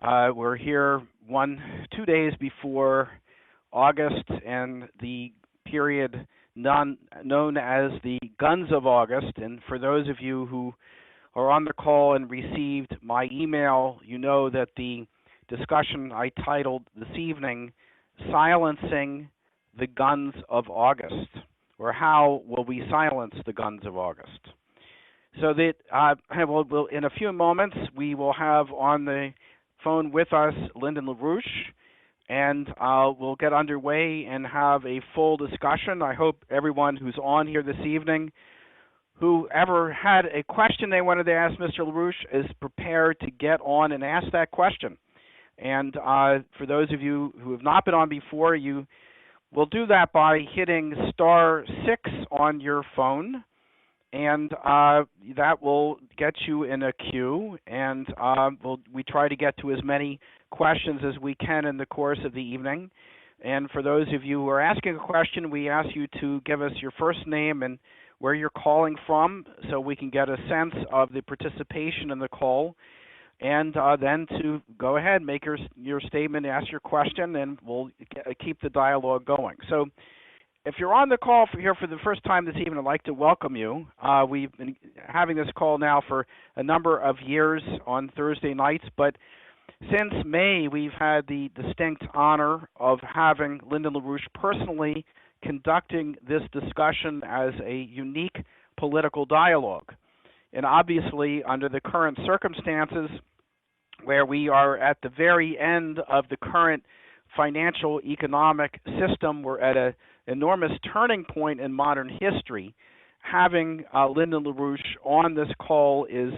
We're here 2 days before August and the period known as the Guns of August. And for those of you who are on the call and received my email, you know that the discussion I titled this evening, Silencing the Guns of August, or How Will We Silence the Guns of August? So that in a few moments, we will have on the phone with us Lyndon LaRouche, and we'll get underway and have a full discussion. I hope everyone who's on here this evening, whoever had a question they wanted to ask Mr. LaRouche, is prepared to get on and ask that question. And for those of you who have not been on before, you will do that by hitting *6 on your phone, and that will get you in a queue, and we try to get to as many questions as we can in the course of the evening. And for those of you who are asking a question, we ask you to give us your first name and where you're calling from so we can get a sense of the participation in the call, and then to go ahead, make your statement, ask your question, and we'll keep the dialogue going. So if you're on the call here for the first time this evening, I'd like to welcome you. We've been having this call now for a number of years on Thursday nights, but since May, we've had the distinct honor of having Lyndon LaRouche personally conducting this discussion as a unique political dialogue. And obviously, under the current circumstances, where we are at the very end of the current financial economic system, we're at an enormous turning point in modern history. Having Lyndon LaRouche on this call is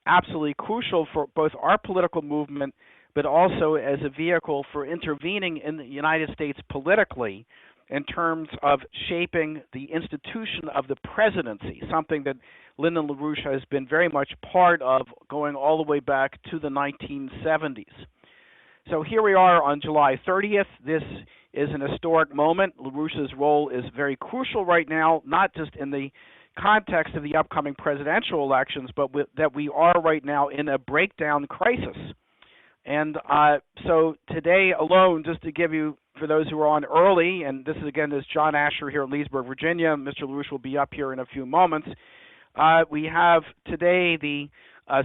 absolutely crucial for both our political movement, but also as a vehicle for intervening in the United States politically in terms of shaping the institution of the presidency, something that Lyndon LaRouche has been very much part of going all the way back to the 1970s. So here we are on July 30th. This is an historic moment. LaRouche's role is very crucial right now, not just in the context of the upcoming presidential elections, but that we are right now in a breakdown crisis. And so today alone, just to give you, for those who are on early, and this is John Asher here in Leesburg, Virginia. Mr. LaRouche will be up here in a few moments. We have today the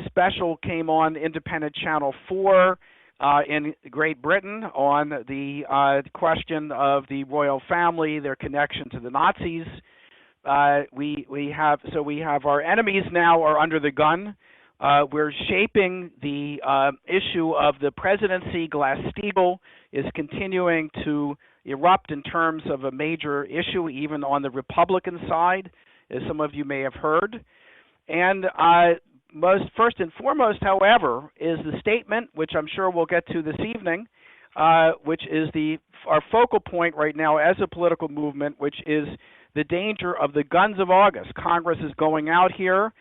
special came on Independent Channel 4 in Great Britain on the question of the royal family, their connection to the Nazis. We have our enemies now are under the gun. We're shaping the issue of the presidency. Glass-Steagall is continuing to erupt in terms of a major issue, even on the Republican side, as some of you may have heard. And first and foremost, however, is the statement, which I'm sure we'll get to this evening, which is our focal point right now as a political movement, which is the danger of the Guns of August. Congress is going out here.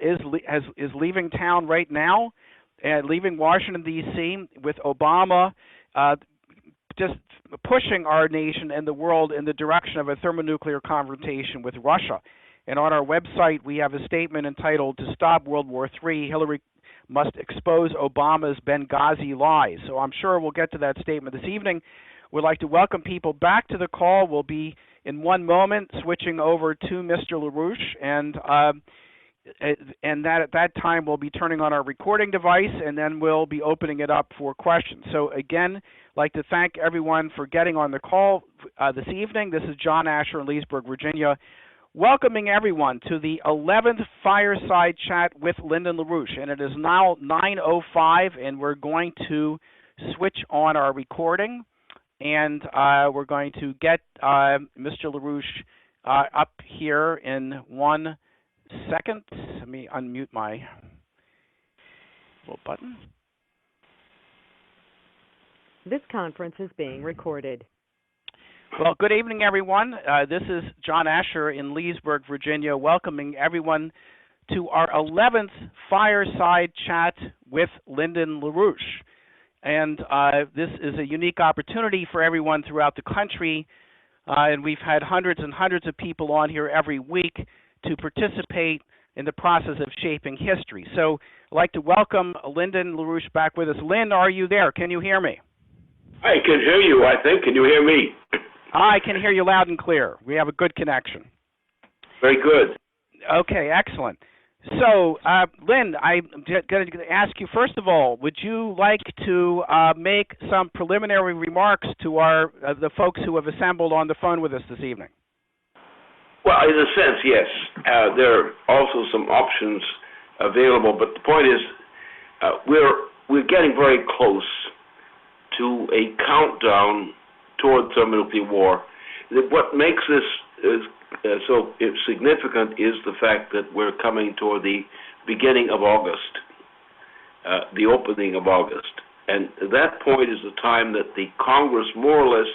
Is leaving town right now, and leaving Washington, D.C., with Obama just pushing our nation and the world in the direction of a thermonuclear confrontation with Russia. And on our website, we have a statement entitled, "To Stop World War III, Hillary Must Expose Obama's Benghazi Lies." So I'm sure we'll get to that statement this evening. We'd like to welcome people back to the call. We'll be, in one moment, switching over to Mr. LaRouche, and that at that time we'll be turning on our recording device, and then we'll be opening it up for questions. So again, I'd like to thank everyone for getting on the call this evening. This is John Asher in Leesburg, Virginia, welcoming everyone to the 11th Fireside Chat with Lyndon LaRouche. And it is now 9:05, and we're going to switch on our recording, and we're going to get Mr. LaRouche up here in 1 second. Let me unmute my little button. This conference is being recorded. Well, good evening, everyone. This is John Asher in Leesburg, Virginia, welcoming everyone to our 11th Fireside Chat with Lyndon LaRouche. And this is a unique opportunity for everyone throughout the country, and we've had hundreds and hundreds of people on here every week to participate in the process of shaping history. So I'd like to welcome Lyndon LaRouche back with us. Lynn, are you there? Can you hear me? I can hear you, I think. Can you hear me? I can hear you loud and clear. We have a good connection. Very good. Okay, excellent. So, Lynn, I'm going to ask you, first of all, would you like to make some preliminary remarks to the folks who have assembled on the phone with us this evening? Well, in a sense, yes. There are also some options available, but the point is we're getting very close to a countdown toward thermonuclear war. What makes this so significant is the fact that we're coming toward the beginning of August, the opening of August. And that point is the time that the Congress more or less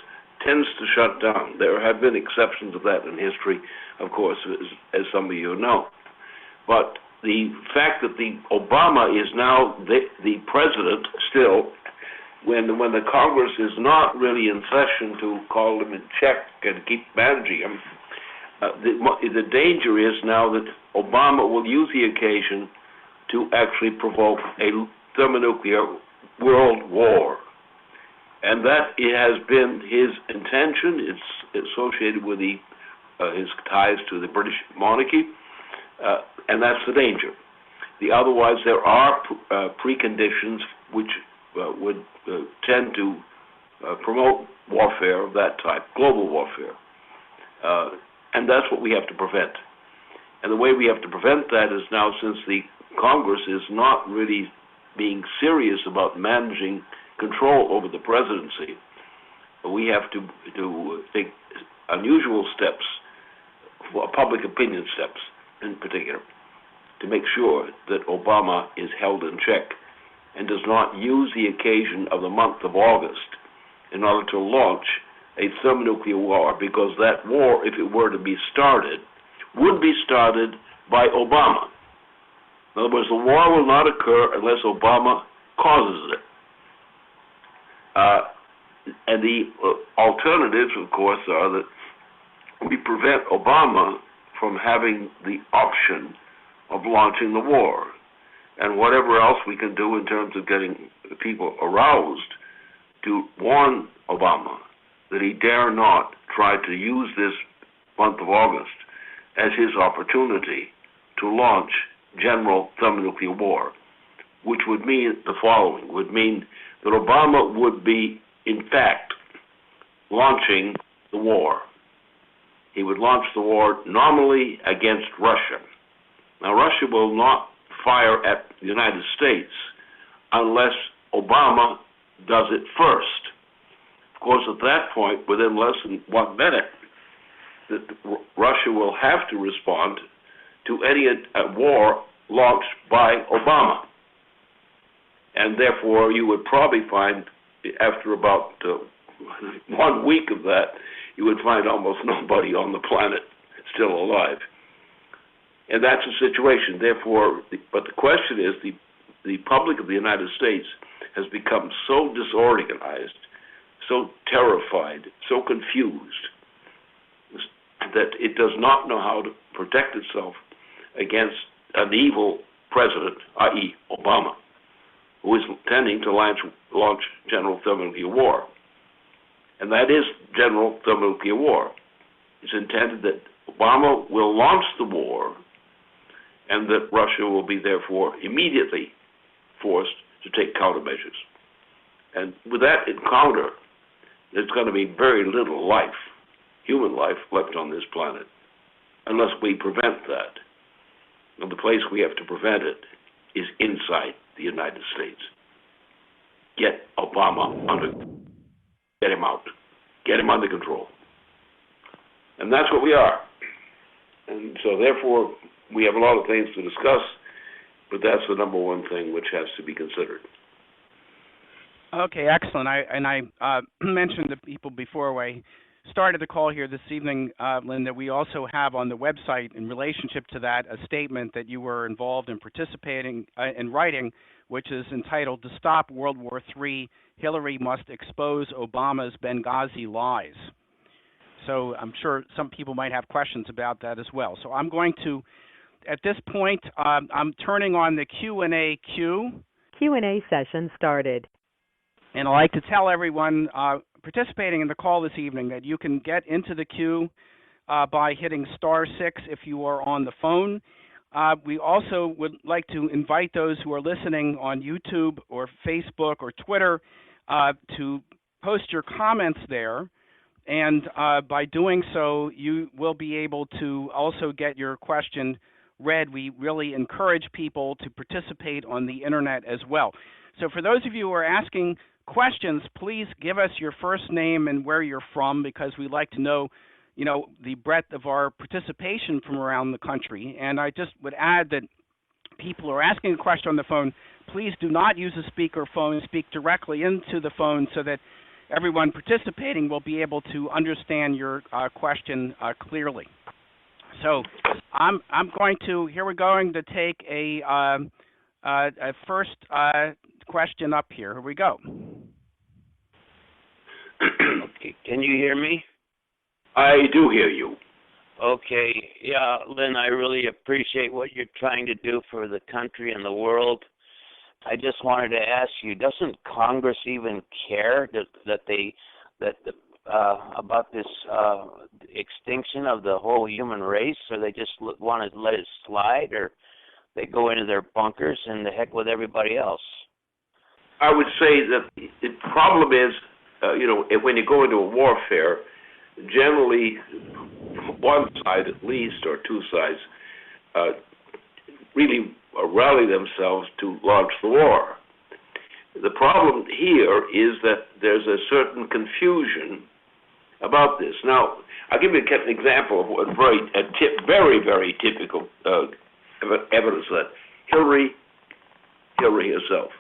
tends to shut down. There have been exceptions to that in history, of course, as some of you know. But the fact that Obama is now the president still, when the Congress is not really in session to call him in check and keep managing him, the danger is now that Obama will use the occasion to actually provoke a thermonuclear world war. And that it has been his intention. It's associated with his ties to the British monarchy, and that's the danger. Otherwise, there are preconditions which would tend to promote warfare of that type, global warfare. And that's what we have to prevent. And the way we have to prevent that is now, since the Congress is not really being serious about managing control over the presidency, we have to take unusual steps, public opinion steps in particular, to make sure that Obama is held in check and does not use the occasion of the month of August in order to launch a thermonuclear war, because that war, if it were to be started, would be started by Obama. In other words, the war will not occur unless Obama causes it. And the alternatives, of course, are that we prevent Obama from having the option of launching the war. And whatever else we can do in terms of getting people aroused to warn Obama that he dare not try to use this month of August as his opportunity to launch general thermonuclear war, which would mean the following, would mean that Obama would be, in fact, launching the war. He would launch the war nominally against Russia. Now, Russia will not fire at the United States unless Obama does it first. Of course, at that point, within less than 1 minute, Russia will have to respond to any war launched by Obama. And therefore, you would probably find, after about 1 week of that, you would find almost nobody on the planet still alive. And that's the situation. Therefore, but the question is, the public of the United States has become so disorganized, so terrified, so confused, that it does not know how to protect itself against an evil president, i.e. Obama, who is intending to launch general thermonuclear war. And that is general thermonuclear war. It's intended that Obama will launch the war and that Russia will be therefore immediately forced to take countermeasures. And with that encounter, there's going to be very little life, human life, left on this planet, unless we prevent that. And the place we have to prevent it is inside the United States. Get Obama get him out, get him under control. And that's what we are. And so therefore, we have a lot of things to discuss, but that's the number one thing which has to be considered. Okay, excellent. I mentioned to people before we started the call here this evening, Lynn, that we also have on the website, in relationship to that, a statement that you were involved in participating in writing, which is entitled, "To Stop World War III, Hillary Must Expose Obama's Benghazi Lies." So I'm sure some people might have questions about that as well. So I'm going to at this point, I'm turning on the Q&A queue. Q&A session started. And I'd like to tell everyone participating in the call this evening that you can get into the queue by hitting *6 if you are on the phone. We also would like to invite those who are listening on YouTube or Facebook or Twitter to post your comments there. And by doing so, you will be able to also get your question read. We really encourage people to participate on the internet as well. So for those of you who are asking questions, please give us your first name and where you're from, because we'd like to know, the breadth of our participation from around the country. And I just would add that people who are asking a question on the phone, please do not use a speakerphone. Speak directly into the phone so that everyone participating will be able to understand your question clearly. So we're going to take a first question up here. Here we go. Okay. Can you hear me? I do hear you. Okay. Yeah, Lynn, I really appreciate what you're trying to do for the country and the world. I just wanted to ask you, doesn't Congress even care about this extinction of the whole human race, or they just want to let it slide, or they go into their bunkers and the heck with everybody else? I would say that the problem is, when you go into a warfare, generally one side at least, or two sides, really rally themselves to launch the war. The problem here is that there's a certain confusion about this. Now, I'll give you an example of what very, very typical evidence of that. Hillary herself.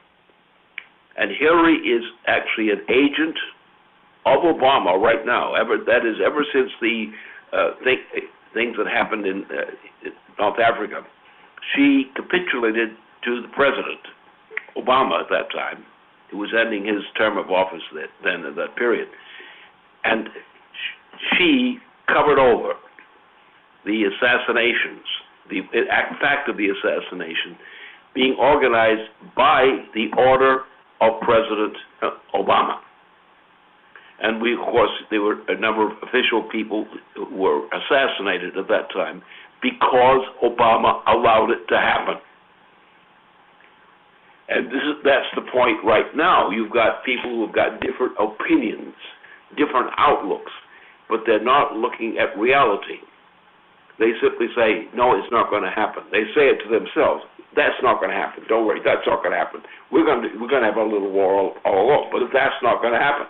And Hillary is actually an agent of Obama right now. Ever since the things that happened in North Africa. She capitulated to the president, Obama at that time, who was ending his term of office then at that period. And she covered over the assassinations, the fact of the assassination being organized by the order of President Obama. And there were a number of official people who were assassinated at that time because Obama allowed it to happen. And that's the point right now. You've got people who have got different opinions, different outlooks, but they're not looking at reality. They simply say, no, it's not going to happen. They say it to themselves. That's not going to happen. Don't worry, that's not going to happen. We're going to have a little war all along, but that's not going to happen.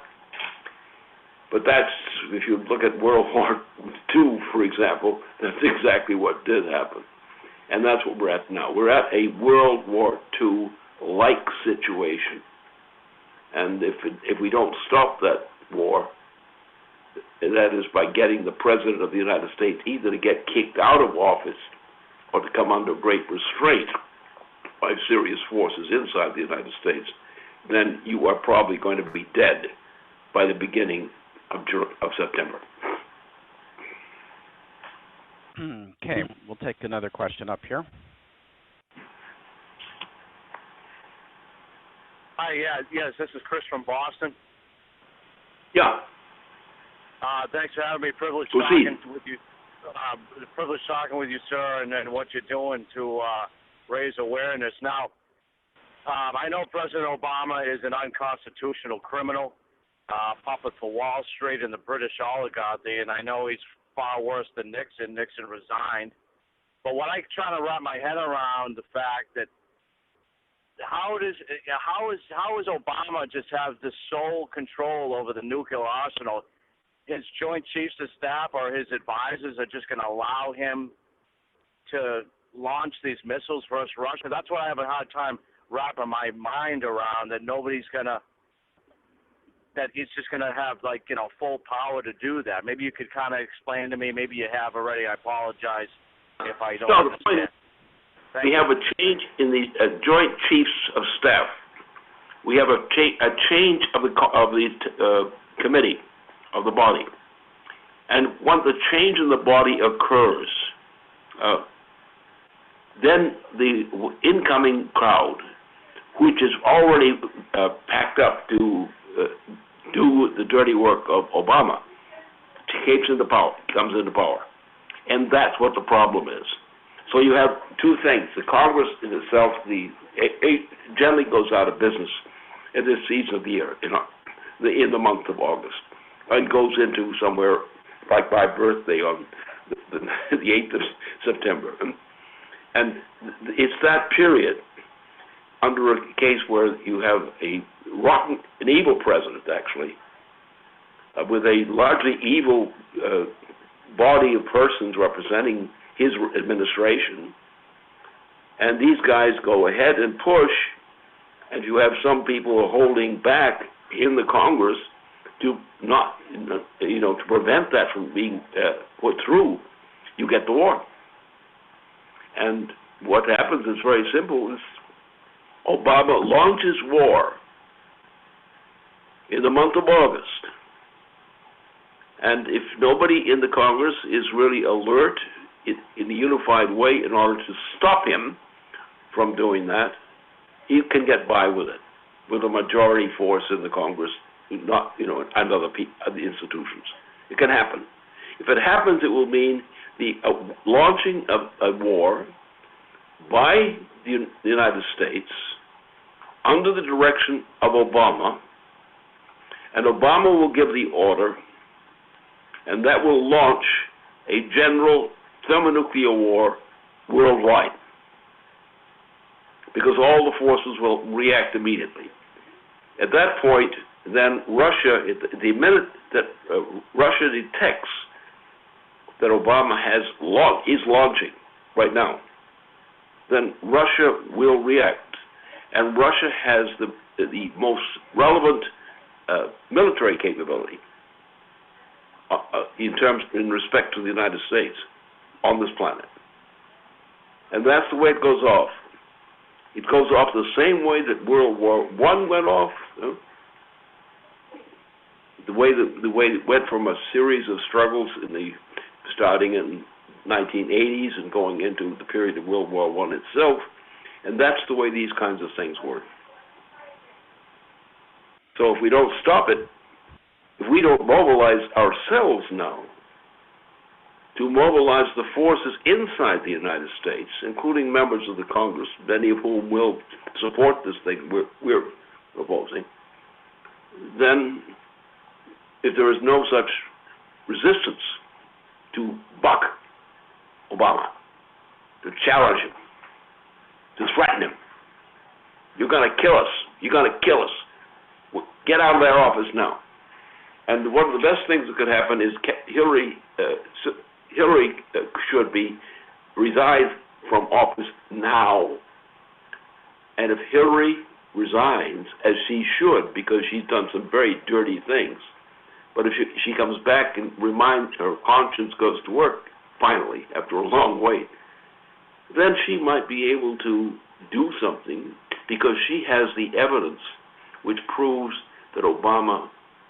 But if you look at World War II, for example, that's exactly what did happen. And that's what we're at now. We're at a World War II-like situation. And if we don't stop that war, that is by getting the President of the United States either to get kicked out of office or to come under great restraint by serious forces inside the United States, then you are probably going to be dead by the beginning of September. Okay, we'll take another question up here. Hi, yes, this is Chris from Boston. Yeah. Thanks for having me. Privileged talking with you. Privileged talking with you, sir, and what you're doing to raise awareness. Now, I know President Obama is an unconstitutional criminal, puppet for Wall Street and the British oligarchy, and I know he's far worse than Nixon. Nixon resigned. But what I'm trying to wrap my head around the fact that how is Obama just have the sole control over the nuclear arsenal? His Joint Chiefs of Staff or his advisors are just going to allow him to launch these missiles versus Russia? That's what I have a hard time wrapping my mind around, that that he's just going to have, full power to do that. Maybe you could kind of explain to me. Maybe you have already. I apologize if I don't understand. We have a change in the Joint Chiefs of Staff. We have a change of the committee, of the body. And when the change in the body occurs, then the incoming crowd, which is already packed up to do the dirty work of Obama, comes into power. And that's what the problem is. So you have two things. The Congress in itself, it generally goes out of business at this season of the year, in the month of August, and goes into somewhere like my birthday on the 8th of September. And it's that period, under a case where you have an evil president, actually, with a largely evil body of persons representing his administration, and these guys go ahead and push, and you have some people holding back in the Congress to not, to prevent that from being put through. You get the war, and what happens is very simple: is Obama launches war in the month of August. And if nobody in the Congress is really alert in a unified way in order to stop him from doing that, he can get by with it, with a majority force in the Congress, and other institutions. It can happen. If it happens, it will mean the launching of a war by the United States under the direction of Obama, and Obama will give the order, and that will launch a general thermonuclear war worldwide, because all the forces will react immediately. At that point, then Russia, the minute that Russia detects that Obama is launching right now, then Russia will react. And Russia has the most relevant military capability in respect to the United States on this planet. And that's the way it goes off. It goes off the same way that World War I went off. The way it went from a series of struggles starting in 1980s and going into the period of World War I itself. And that's the way these kinds of things work. So if we don't stop it, if we don't mobilize ourselves now to mobilize the forces inside the United States, including members of the Congress, many of whom will support this thing we're proposing, then if there is no such resistance to buck Obama, to challenge him, to threaten him, you're going to kill us, you're going to kill us, get out of their office now. And one of the best things that could happen is Hillary should be resign from office now. And if Hillary resigns, as she should, because she's done some very dirty things, but if she comes back and reminds her conscience goes to work, finally, after a long wait, then she might be able to do something, because she has the evidence which proves that Obama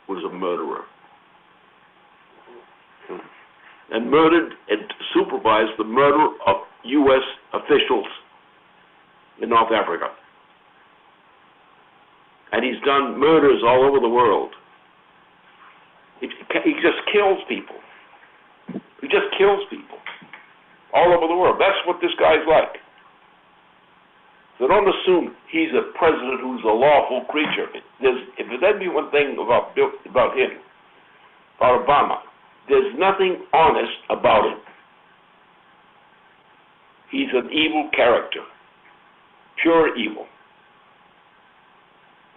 was a murderer. And murdered and supervised the murder of U.S. officials in North Africa. And he's done murders all over the world. He just kills people. He just kills people all over the world. That's what this guy's like. So don't assume he's a president who's a lawful creature. If there'd be one thing about him, about Obama, there's nothing honest about him. He's an evil character, pure evil.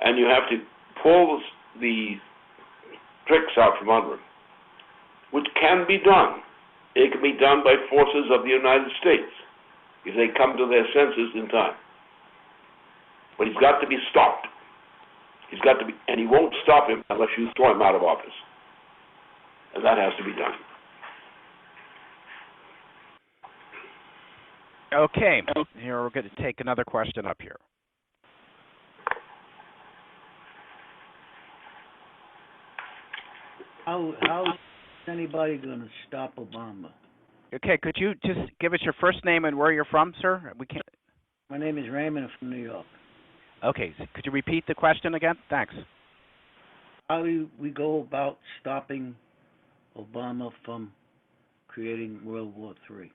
And you have to pull the tricks out from under him, which can be done. It can be done by forces of the United States if they come to their senses in time. But he's got to be stopped. He's got to be, and he won't stop him unless you throw him out of office. And that has to be done. Okay, here we're going to take another question up here. How is anybody going to stop Obama? Okay, could you just give us your first name and where you're from, sir? We can't. My name is Raymond. I'm from New York. Okay, so could you repeat the question again? Thanks. How do we go about stopping Obama from creating World War III?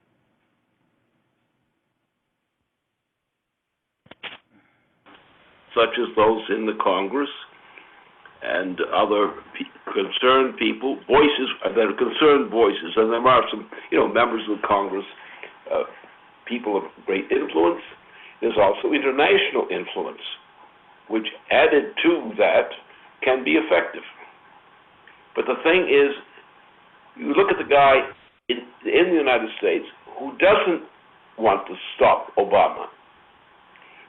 Such as those in the Congress and other concerned people, voices that are concerned voices, and there are some, members of Congress, people of great influence. There's also international influence, which added to that can be effective. But the thing is, you look at the guy in the United States who doesn't want to stop Obama,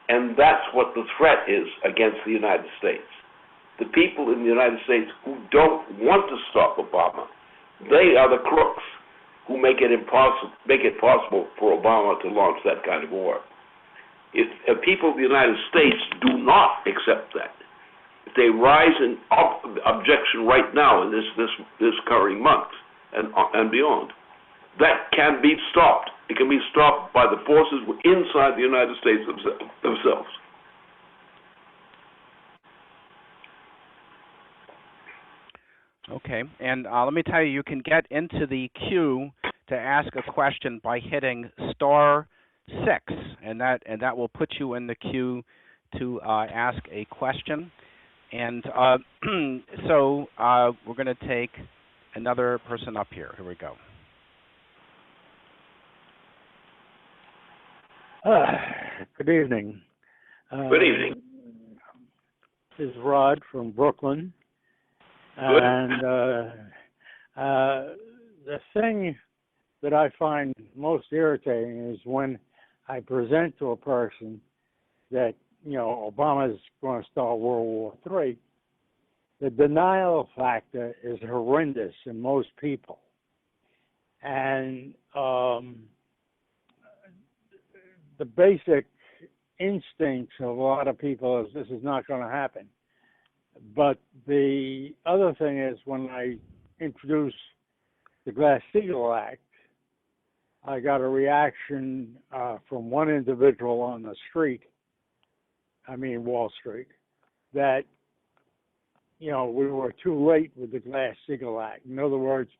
and that's what the threat is against the United States. The people in the United States who don't want to stop Obama, they are the crooks who make it possible for Obama to launch that kind of war. If people of the United States do not accept that, if they rise in objection right now in this current month and beyond, that can be stopped. It can be stopped by the forces inside the United States themselves. Okay, and let me tell you, you can get into the queue to ask a question by hitting *6, and that will put you in the queue to ask a question. And so we're going to take another person up here. Here we go. Good evening. Good evening. This is Rod from Brooklyn. Good. And the thing that I find most irritating is when I present to a person that, Obama's going to start World War III, the denial factor is horrendous in most people. And the basic instincts of a lot of people is this is not going to happen. But the other thing is when I introduced the Glass-Steagall Act, I got a reaction from one individual on the street, Wall Street, that, we were too late with the Glass-Steagall Act. In other words,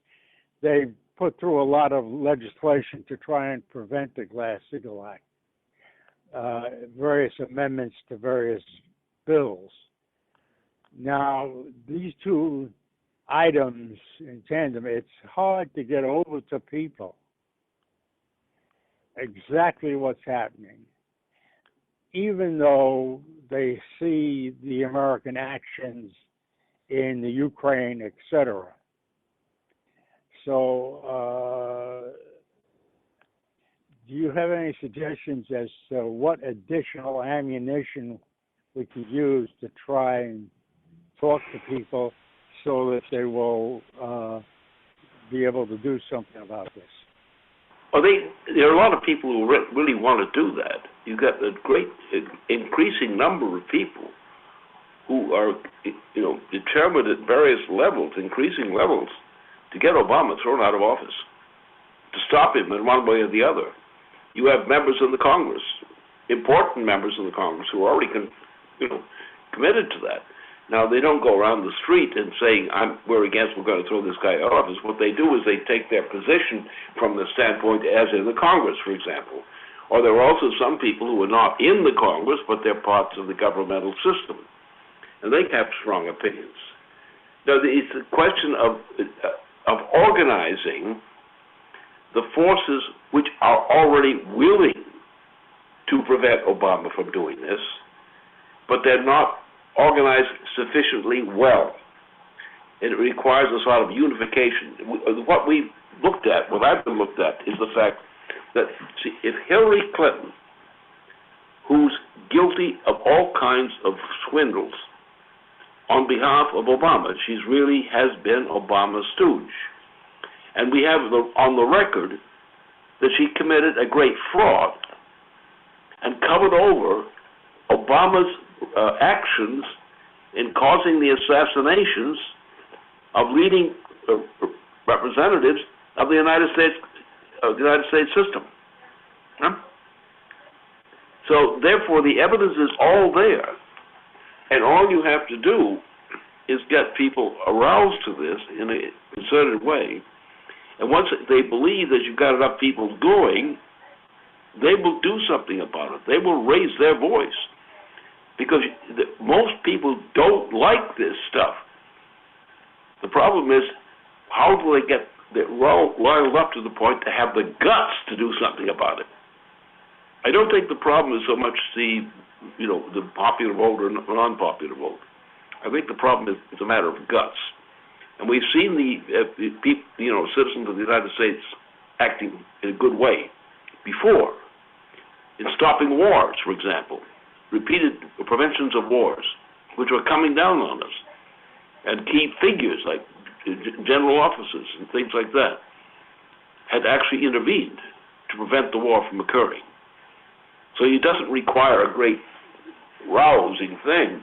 they put through a lot of legislation to try and prevent the Glass-Steagall Act, various amendments to various bills. Now, these two items in tandem, it's hard to get over to people exactly what's happening, even though they see the American actions in the Ukraine, etc. So, do you have any suggestions as to what additional ammunition we could use to try and talk to people so that they will be able to do something about this? Well, there are a lot of people who really want to do that. You've got a great increasing number of people who are, determined at various levels, increasing levels, to get Obama thrown out of office, to stop him in one way or the other. You have members in the Congress, important members in the Congress, who are already committed to that. Now, they don't go around the street and saying, we're going to throw this guy out of office. What they do is they take their position from the standpoint as in the Congress, for example. Or there are also some people who are not in the Congress, but they're parts of the governmental system. And they have strong opinions. Now, it's a question of organizing the forces which are already willing to prevent Obama from doing this, but they're not organized sufficiently well. It requires a sort of unification. What I've been looked at, is the fact that, if Hillary Clinton, who's guilty of all kinds of swindles on behalf of Obama, she really has been Obama's stooge. And we have on the record that she committed a great fraud and covered over Obama's actions in causing the assassinations of leading representatives of the United States of the United States system. Huh? So, therefore, the evidence is all there. And all you have to do is get people aroused to this in a concerted way. And once they believe that you've got enough people going, they will do something about it. They will raise their voice. Because most people don't like this stuff. The problem is, how do they get riled up to the point to have the guts to do something about it? I don't think the problem is so much the popular vote or non-popular vote. I think the problem is it's a matter of guts. And we've seen the citizens of the United States acting in a good way before, in stopping wars, for example, repeated preventions of wars, which were coming down on us, and key figures like general officers and things like that had actually intervened to prevent the war from occurring. So it doesn't require a great rousing thing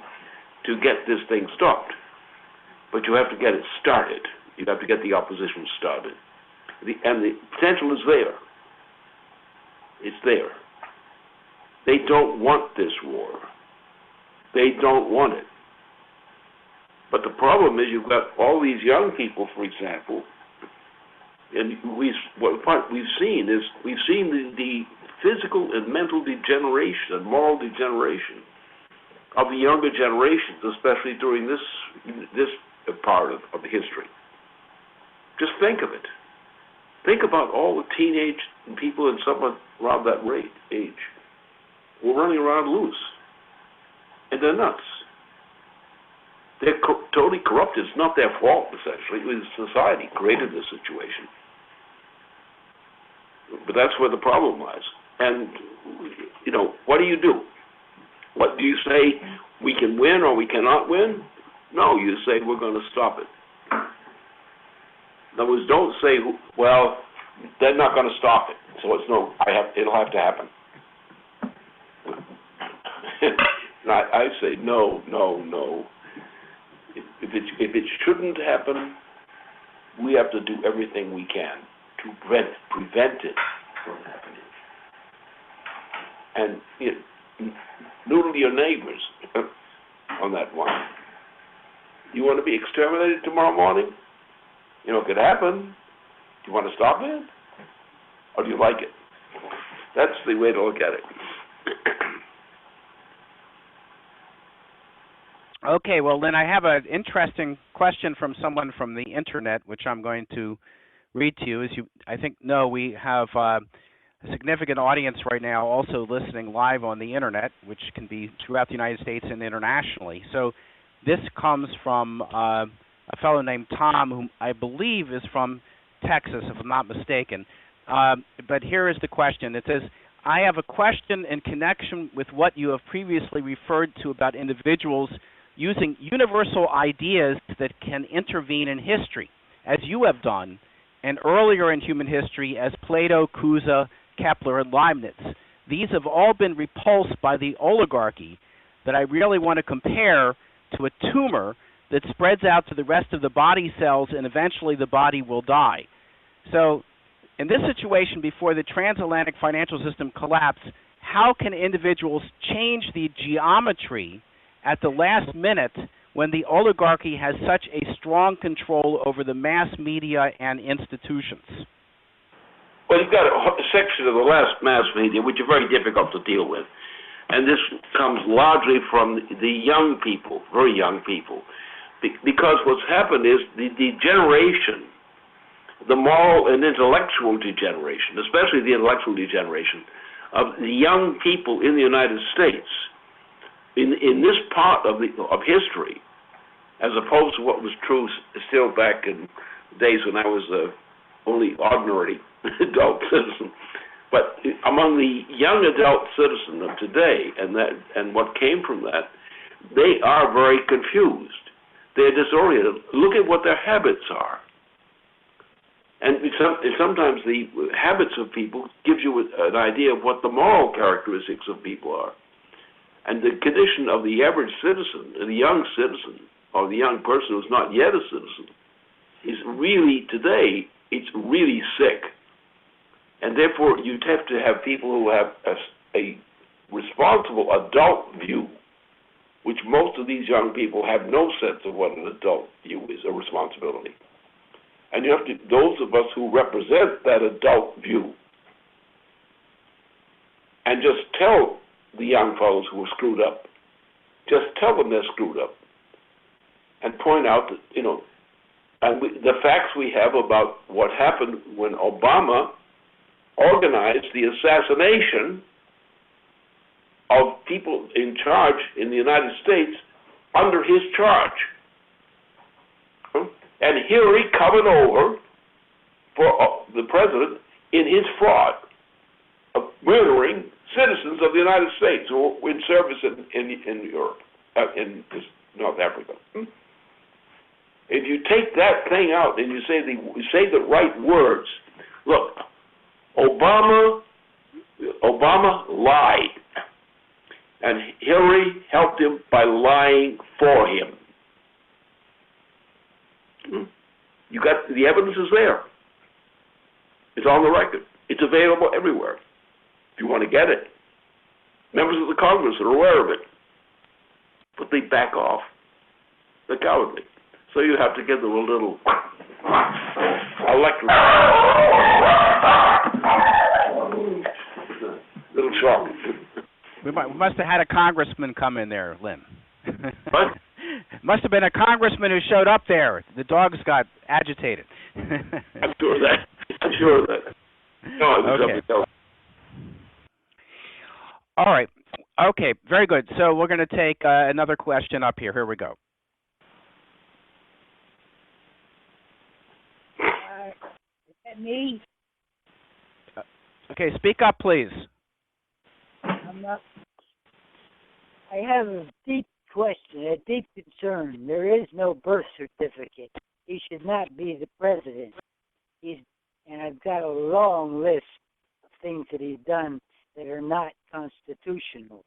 to get this thing stopped. But you have to get it started. You have to get the opposition started. And the potential is there. It's there. They don't want this war. They don't want it. But the problem is you've got all these young people, for example, and what we've seen the physical and mental degeneration and moral degeneration of the younger generations, especially during this part of the history. Just think of it. Think about all the teenage people and someone around that age who are running around loose. And they're nuts. They're totally corrupted. It's not their fault, essentially. It was society created this situation. But that's where the problem lies. And, what do you do? What do you say? We can win or we cannot win? No, you say we're going to stop it. In other words, don't say, well, they're not going to stop it, so it'll have to happen. I say no. If it shouldn't happen, we have to do everything we can to prevent it from happening. And noodle your neighbors on that one. You want to be exterminated tomorrow morning? It could happen. Do you want to stop it? Or do you like it? That's the way to look at it. Okay, well, then I have an interesting question from someone from the internet, which I'm going to read to you. As you, I think, know, we have a significant audience right now also listening live on the internet, which can be throughout the United States and internationally. So this comes from a fellow named Tom, whom I believe is from Texas, if I'm not mistaken. But here is the question. It says, I have a question in connection with what you have previously referred to about individuals using universal ideas that can intervene in history, as you have done, and earlier in human history as Plato, Cusa, Kepler, and Leibniz. These have all been repulsed by the oligarchy that I really want to compare to a tumor that spreads out to the rest of the body cells and eventually the body will die. So in this situation, before the transatlantic financial system collapsed, how can individuals change the geometry at the last minute when the oligarchy has such a strong control over the mass media and institutions? Well, you've got a section of the last mass media which are very difficult to deal with. And this comes largely from the young people, very young people. Because what's happened is the degeneration, the moral and intellectual degeneration, especially the intellectual degeneration of the young people in the United States, in this part of history, as opposed to what was true still back in days when I was only ordinary adult citizen. But among the young adult citizen of today, and what came from that, they are very confused. They're disoriented. Look at what their habits are. And sometimes the habits of people gives you an idea of what the moral characteristics of people are. And the condition of the average citizen, the young citizen, or the young person who's not yet a citizen, is really, today, it's really sick. And therefore, you'd have to have people who have a responsible adult view, which most of these young people have no sense of what an adult view is, a responsibility. And you have to, those of us who represent that adult view, and just tell the young fellows who are screwed up, just tell them they're screwed up, and point out that, and the facts we have about what happened when Obama organized the assassination of people in charge in the United States under his charge. And Hillary covered over for the president in his fraud of murdering citizens of the United States who were in service in Europe, in North Africa. If you take that thing out and you say the right words, look, Obama lied, and Hillary helped him by lying for him. You got the evidence is there. It's on the record. It's available everywhere. If you want to get it, members of the Congress are aware of it, but they back off. They're cowardly. So you have to give them a little little shock. We must have had a congressman come in there, Lynn. What? Must have been a congressman who showed up there. The dogs got agitated. I'm sure of that. No, it was okay. All right. Okay, very good. So we're going to take another question up here. Here we go. Is that me? Okay, speak up, please. I have a deep question, a deep concern. There is no birth certificate. He should not be the president. And I've got a long list of things that he's done that are not constitutional.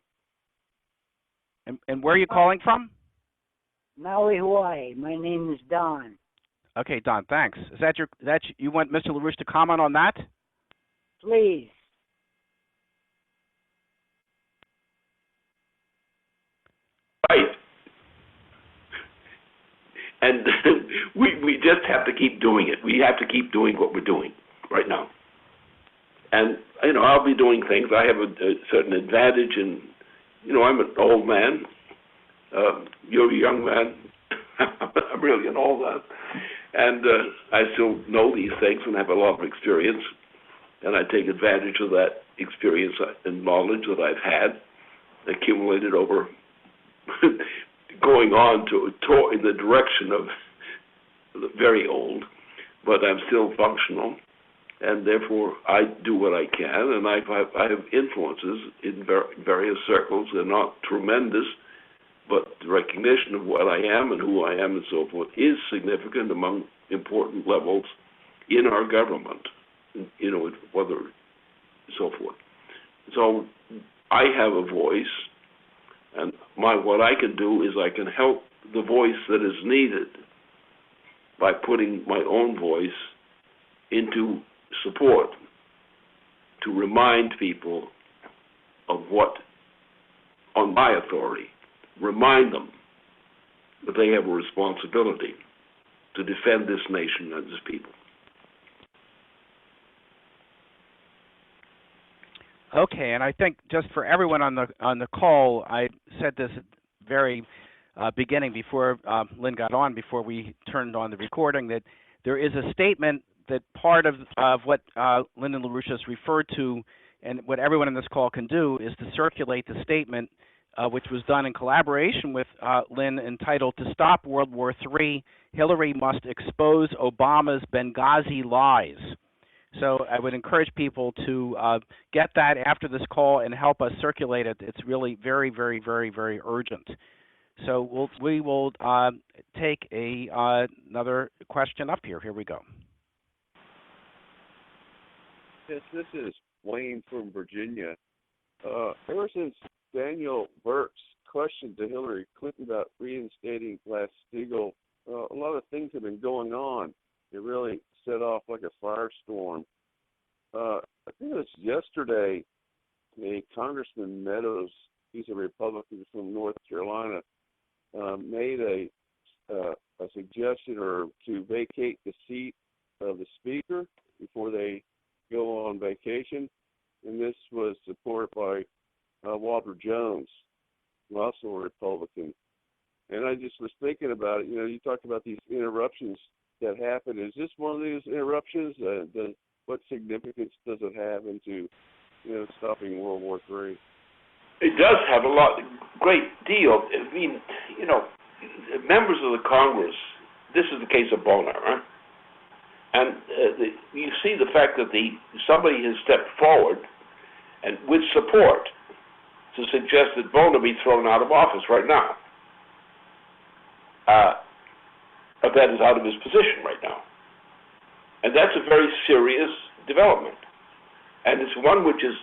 And where are you calling from? Maui, Hawaii. My name is Don. Okay, Don, thanks. Is that you want Mr. LaRouche to comment on that? Please. Right. And we just have to keep doing it. We have to keep doing what we're doing right now. And, I'll be doing things. I have a certain advantage in, I'm an old man. You're a young man. I'm really an old man. And I still know these things and have a lot of experience. And I take advantage of that experience and knowledge that I've had accumulated over going on in the direction of very old, but I'm still functional, and therefore I do what I can, and I have influences in various circles. They're not tremendous, but the recognition of what I am and who I am and so forth is significant among important levels in our government, whether so forth. So I have a voice. And what I can do is I can help the voice that is needed by putting my own voice into support to remind people of what, on my authority, remind them that they have a responsibility to defend this nation and its people. Okay, and I think just for everyone on the call, I said this at the very beginning before Lynn got on, before we turned on the recording, that there is a statement that part of what Lyndon LaRouche has referred to, and what everyone in this call can do, is to circulate the statement, which was done in collaboration with Lynn, entitled "To Stop World War III, Hillary Must Expose Obama's Benghazi Lies." So I would encourage people to get that after this call and help us circulate it. It's really very, very, very, very urgent. So we will take another question up here. Here we go. Yes, this is Wayne from Virginia. Ever since Daniel Burke's question to Hillary Clinton about reinstating Glass-Steagall, a lot of things have been going on. It really set off like a firestorm. I think it was yesterday, a Congressman Meadows, he's a Republican from North Carolina, made a suggestion or to vacate the seat of the Speaker before they go on vacation, and this was supported by Walter Jones, also a Republican. And I just was thinking about it. You talked about these interruptions that happen. Is this one of these interruptions? What significance does it have into, stopping World War III? It does have great deal. I mean, members of the Congress, this is the case of Bonar, right? And you see the fact that somebody has stepped forward and with support to suggest that Bonar be thrown out of office right now. That is out of his position right now. And that's a very serious development. And it's one which is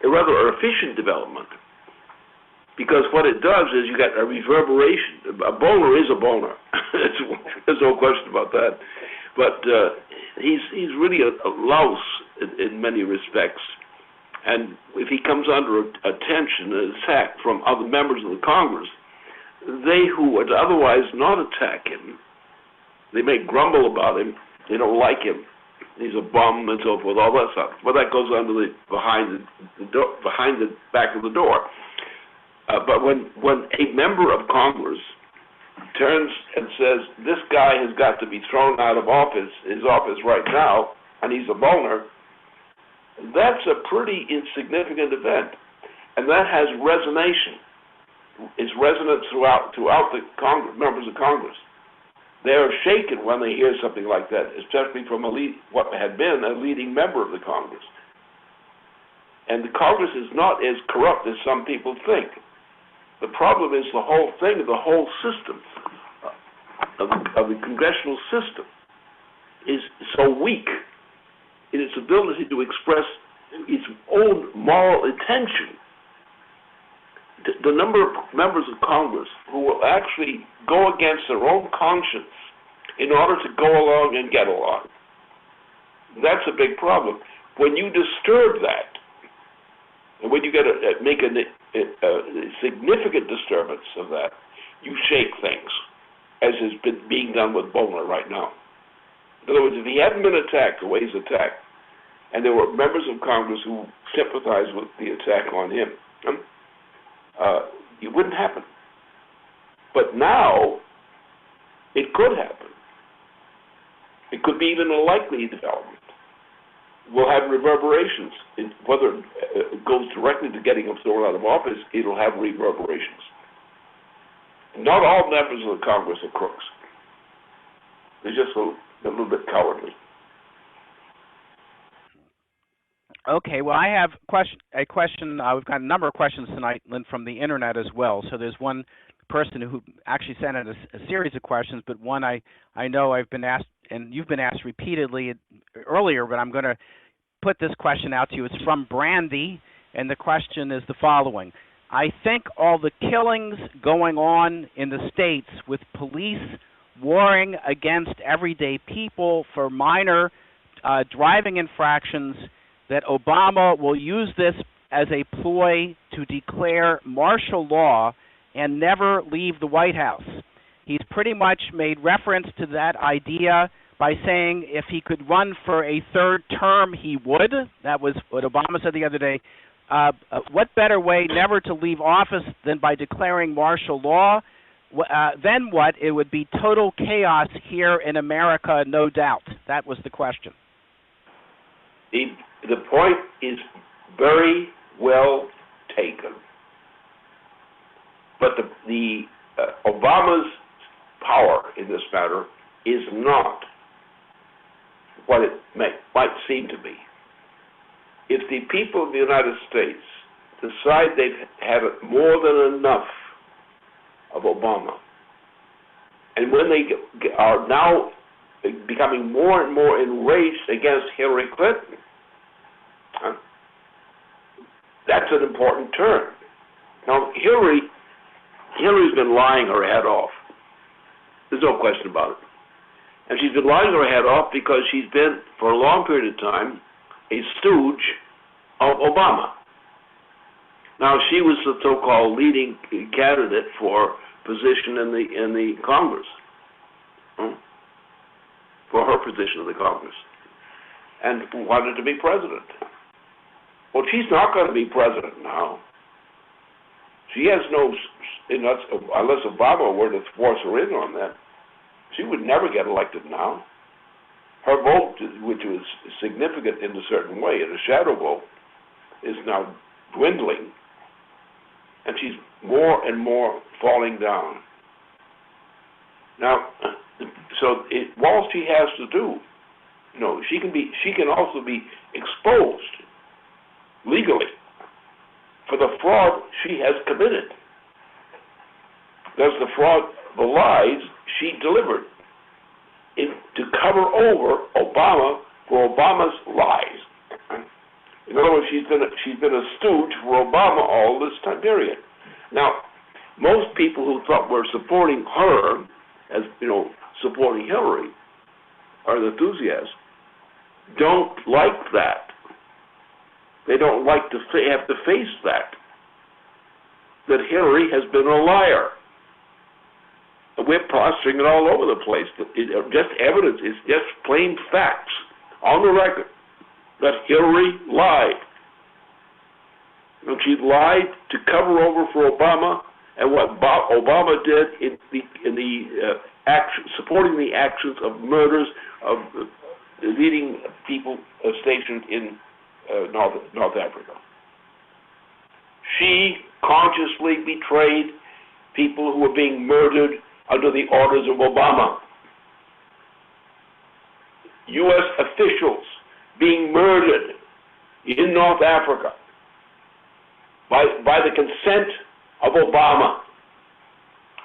a rather efficient development. Because what it does is you get a reverberation. A Bonar is a Bonar. There's no question about that. But he's really a louse in many respects. And if he comes under attention, an attack from other members of the Congress, they who would otherwise not attack him, they may grumble about him, they don't like him, he's a bum and so forth, all that stuff. But that goes under behind the back of the door. But when a member of Congress turns and says, this guy has got to be thrown out of his office right now, and he's a Bonar, that's a pretty insignificant event. And that has resonation. It's resonant throughout the members of Congress. They are shaken when they hear something like that, especially from what had been a leading member of the Congress. And the Congress is not as corrupt as some people think. The problem is the whole thing, the whole system of the congressional system is so weak in its ability to express its own moral intention. The number of members of Congress who will actually go against their own conscience in order to go along and get along, that's a big problem. When you disturb that, and when you make a significant disturbance of that, you shake things, as has been being done with Bonar right now. In other words, if he hadn't been attacked the way he's attacked, and there were members of Congress who sympathized with the attack on him, it wouldn't happen. But now, it could happen. It could be even a likely development. We'll have reverberations. Whether it goes directly to getting him thrown out of office, it'll have reverberations. Not all members of the Congress are crooks. They're just a little bit cowardly. Okay, well, I have a question. We've got a number of questions tonight, Lynn, from the internet as well. So there's one person who actually sent in a series of questions, but one I know I've been asked, and you've been asked repeatedly earlier, but I'm going to put this question out to you. It's from Brandy, and the question is the following. I think all the killings going on in the States with police warring against everyday people for minor driving infractions, that Obama will use this as a ploy to declare martial law and never leave the White House. He's pretty much made reference to that idea by saying if he could run for a third term, he would. That was what Obama said the other day. What better way never to leave office than by declaring martial law? Then what? It would be total chaos here in America, no doubt. That was the question. The point is very well taken. But the Obama's power in this matter is not what it might seem to be. If the people of the United States decide they've had more than enough of Obama, and when they are now becoming more and more enraged against Hillary Clinton, that's an important turn. Now, Hillary's been lying her head off. There's no question about it. And she's been lying her head off because she's been, for a long period of time, a stooge of Obama. Now, she was the so-called leading candidate for position in the Congress, for her position in the Congress, and wanted to be president. Well, she's not going to be president now. She has no, unless Obama were to force her in on that, she would never get elected now. Her vote, which was significant in a certain way, in a shadow vote, is now dwindling, and she's more and more falling down. Now, so all she has to do, she can also be exposed legally for the fraud she has committed. There's the fraud, the lies she delivered to cover over Obama for Obama's lies. In other words, she's been a stooge for Obama all this time period. Now, most people who thought were supporting her, as supporting Hillary, are the enthusiasts, don't like that. They don't like to have to face that Hillary has been a liar. We're plastering it all over the place. Just evidence, it's just plain facts on the record that Hillary lied. And she lied to cover over for Obama, and what Obama did in the supporting the actions of murders of leading people stationed in North Africa. She consciously betrayed people who were being murdered under the orders of Obama. U.S. officials being murdered in North Africa by the consent of Obama,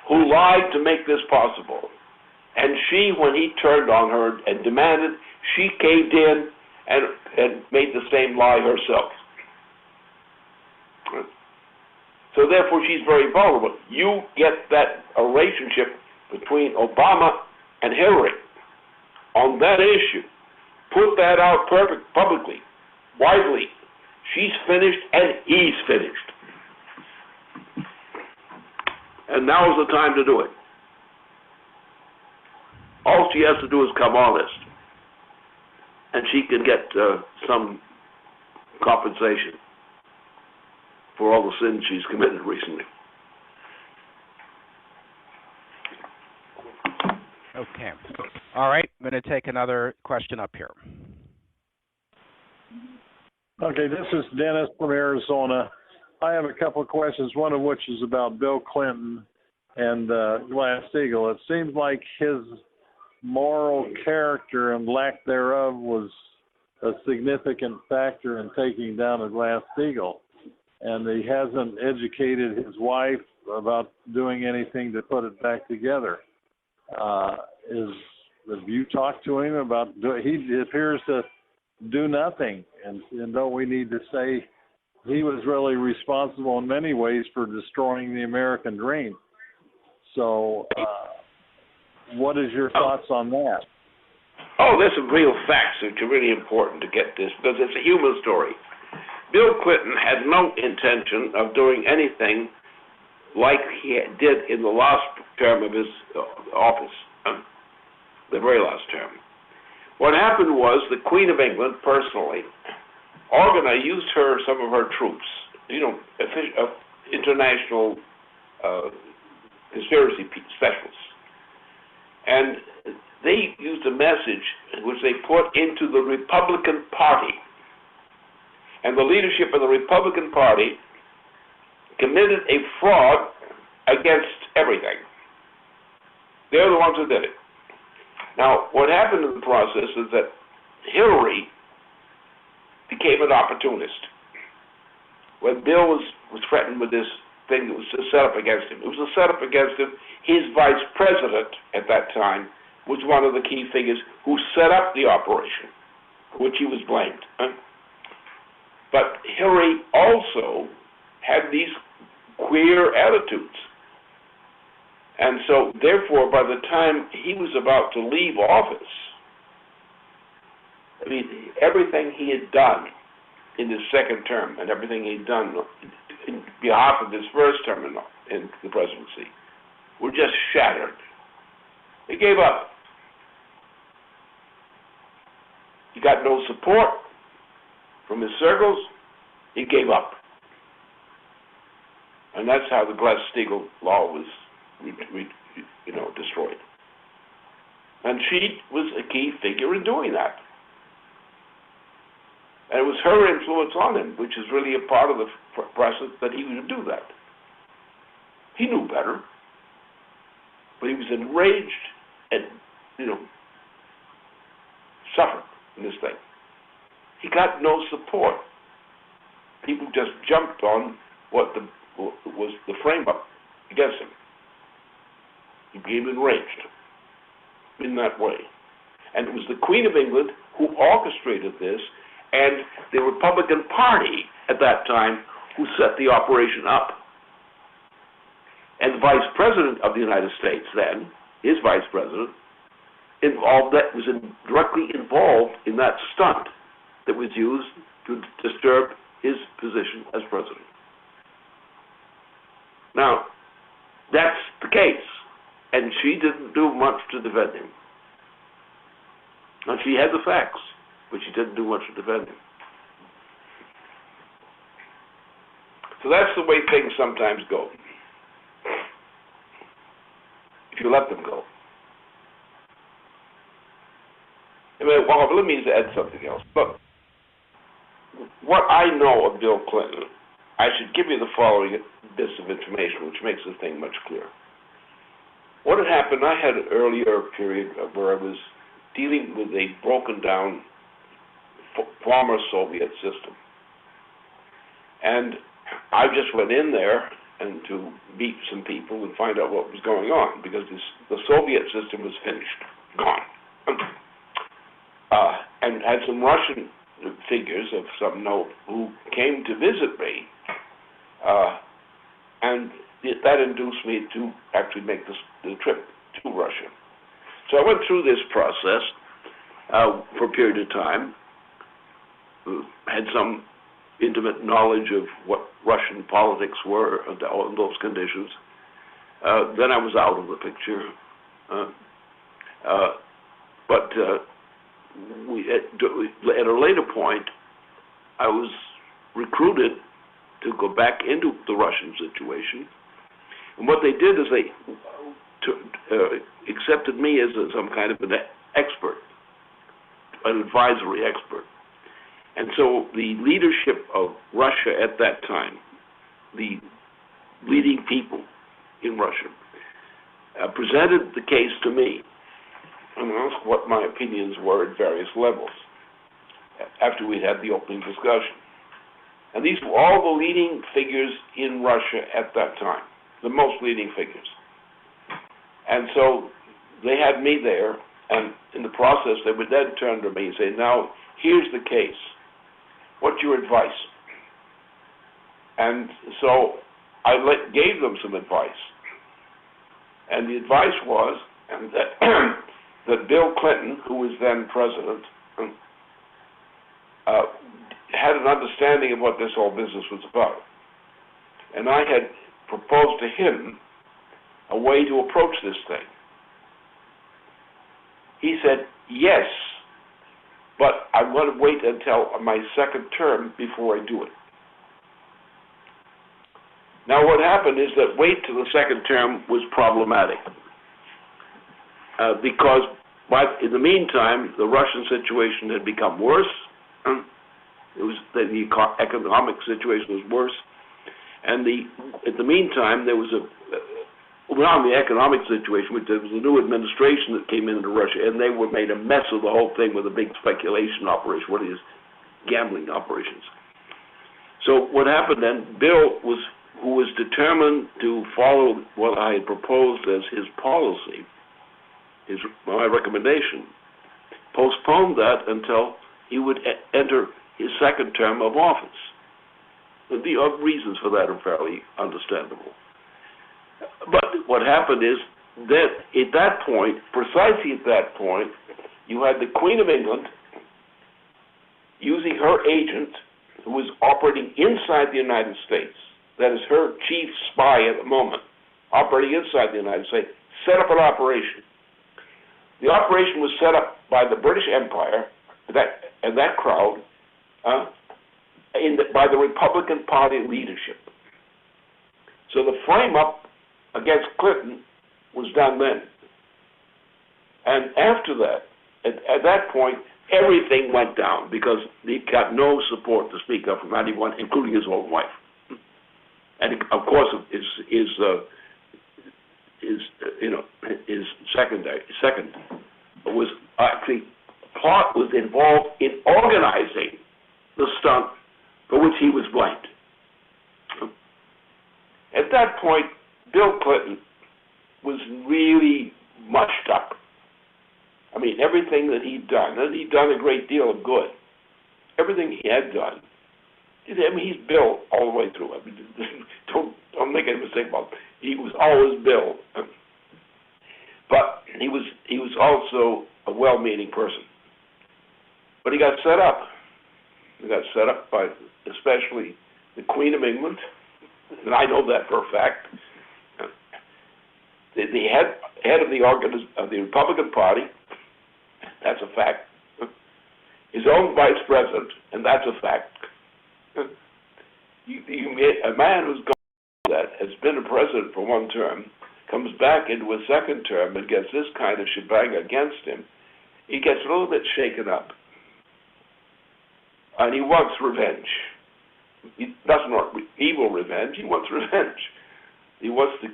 who lied to make this possible. And she, when he turned on her and demanded, she caved in and made the same lie herself. So therefore, she's very vulnerable. You get that relationship between Obama and Hillary on that issue. Put that out publicly, widely. She's finished and he's finished. And now is the time to do it. All she has to do is come honest, and she can get some compensation for all the sins she's committed recently. Okay. All right. I'm going to take another question up here. Okay, this is Dennis from Arizona. I have a couple of questions, one of which is about Bill Clinton and Glass-Steagall. It seems like his moral character and lack thereof was a significant factor in taking down a Glass-Steagall. And he hasn't educated his wife about doing anything to put it back together. Have you talked to him about? He appears to do nothing, and don't we need to say he was really responsible in many ways for destroying the American dream? So, what is your thoughts on that? Oh, there's some real facts which are really important to get this, because it's a human story. Bill Clinton had no intention of doing anything like he did in the last term of his office, the very last term. What happened was the Queen of England personally used some of her troops, international conspiracy specialists, and they used a message which they put into the Republican Party. And the leadership of the Republican Party committed a fraud against everything. They're the ones who did it. Now, what happened in the process is that Hillary became an opportunist. When Bill was threatened with this thing that was set up against him, it was set up against him. His vice president at that time was one of the key figures who set up the operation, for which he was blamed. But Hillary also had these queer attitudes. And so, therefore, by the time he was about to leave office, I mean, everything he had done in his second term and everything he'd done in behalf of his first term in the presidency were just shattered. He gave up. He got no support from his circles. He gave up. And that's how the Glass-Steagall law was destroyed. And she was a key figure in doing that. And it was her influence on him, which is really a part of the process that he would do that. He knew better, but he was enraged and, suffered in this thing. He got no support. People just jumped on what was the frame-up against him. He became enraged in that way. And it was the Queen of England who orchestrated this, and the Republican Party at that time who set the operation up. And the Vice President of the United States then, his Vice President, was directly involved in that stunt that was used to disturb his position as President. Now, that's the case, and she didn't do much to defend him. And she had the facts, but she didn't do much to defend him. So that's the way things sometimes go, if you let them go. Let me add something else. Look, what I know of Bill Clinton, I should give you the following bits of information, which makes the thing much clearer. What had happened, I had an earlier period where I was dealing with a broken down former Soviet system. And I just went in there and to meet some people and find out what was going on, because the Soviet system was finished, gone. And had some Russian figures of some note who came to visit me, and that induced me to actually make the trip to Russia. So I went through this process for a period of time, had some intimate knowledge of what Russian politics were under those conditions. Then I was out of the picture. But at a later point, I was recruited to go back into the Russian situation. And what they did is they accepted me as some kind of an expert, an advisory expert. And so the leadership of Russia at that time, the leading people in Russia, presented the case to me and asked what my opinions were at various levels after we'd had the opening discussion. And these were all the leading figures in Russia at that time, the most leading figures. And so they had me there, and in the process they would then turn to me and say, now, here's the case. What's your advice? And so I gave them some advice. And the advice was that Bill Clinton, who was then president, had an understanding of what this whole business was about. And I had proposed to him a way to approach this thing. He said, yes, but I'm going to wait until my second term before I do it. Now what happened is that wait till the second term was problematic. Because in the meantime, the Russian situation had become worse. The economic situation was worse. And in the meantime, there was around the economic situation, there was a new administration that came into Russia, and they made a mess of the whole thing with a big speculation operation, what is gambling operations. So what happened then, Bill who was determined to follow what I had proposed as his policy, my recommendation, postponed that until he would enter his second term of office. The reasons for that are fairly understandable. But what happened is that at that point, precisely at that point, you had the Queen of England using her agent, who was operating inside the United States, that is her chief spy at the moment, operating inside the United States, set up an operation. The operation was set up by the British Empire, that crowd, by the Republican Party leadership. So the frame-up against Clinton was done then. And after that, at that point, everything went down because he got no support to speak of from anyone, including his own wife. And of course, his second was actually plot was involved in organizing the stunt for which he was blamed. At that point, Bill Clinton was really mushed up. I mean, everything that he'd done, and he'd done a great deal of good. Everything he had done, I mean, he's Bill all the way through. I mean, don't make any mistake about it. He was always Bill. But he was also a well-meaning person. But he got set up. He got set up by especially the Queen of England, and I know that for a fact. The head of the Republican Party, that's a fact. His own vice president, and that's a fact. A man who's gone through that, has been a president for one term, comes back into a second term and gets this kind of shebang against him, he gets a little bit shaken up. And he wants revenge. He doesn't want evil revenge, he wants revenge. He wants to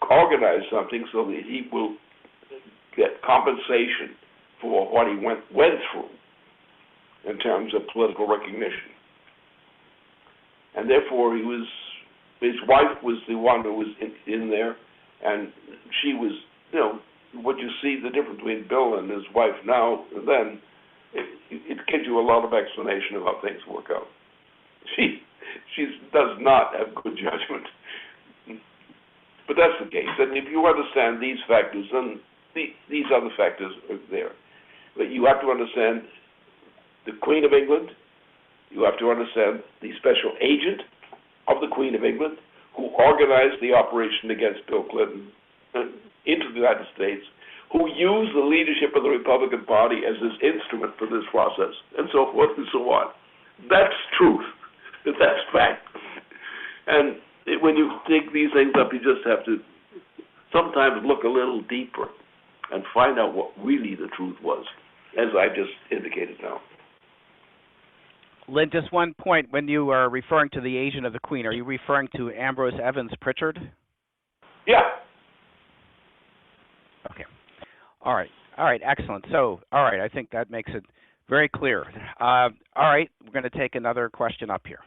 organize something so that he will get compensation for what he went through in terms of political recognition. And therefore his wife was the one who was in there, and she was, what you see the difference between Bill and his wife now and then, it gives you a lot of explanation of how things work out. She does not have good judgment. But that's the case. And if you understand these factors, then these other factors are there. But you have to understand the Queen of England. You have to understand the special agent of the Queen of England who organized the operation against Bill Clinton into the United States, who used the leadership of the Republican Party as his instrument for this process, and so forth and so on. That's truth. That's fact. And when you take these things up, you just have to sometimes look a little deeper and find out what really the truth was, as I just indicated now. Lynn, just one point. When you are referring to the agent of the Queen, are you referring to Ambrose Evans Pritchard? Yeah. Okay. All right. Excellent. So, all right. I think that makes it very clear. All right. We're going to take another question up here.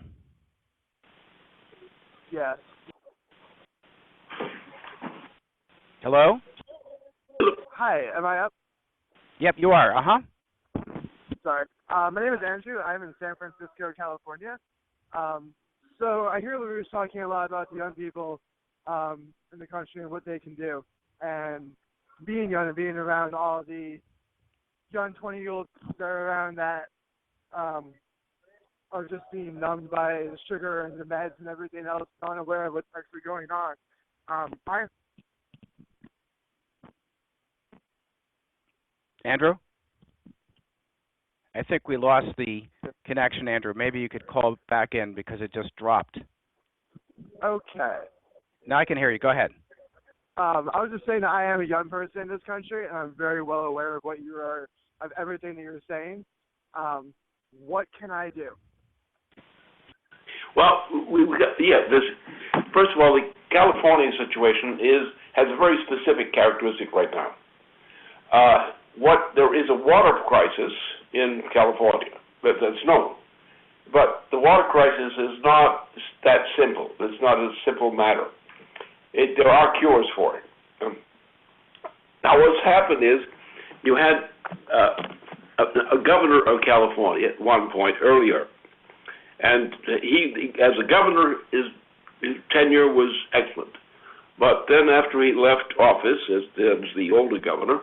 Yes. Hello? Hi. Am I up? Yep, you are. Uh-huh. Sorry. My name is Andrew. I'm in San Francisco, California. So I hear LaRouche talking a lot about the young people in the country and what they can do. And being young and being around all the young 20-year-olds that are around that are just being numbed by the sugar and the meds and everything else, unaware of what's actually going on. Andrew? I think we lost the connection, Andrew. Maybe you could call back in because it just dropped. Okay. Now I can hear you. Go ahead. I was just saying that I am a young person in this country, and I'm very well aware of of everything that you're saying. What can I do? Well, first of all, the California situation has a very specific characteristic right now. There is a water crisis in California, that's known. But the water crisis is not that simple. It's not a simple matter. There are cures for it. Now, what's happened is you had a governor of California at one point earlier, and he as a governor, his tenure was excellent. But then after he left office, as the older governor,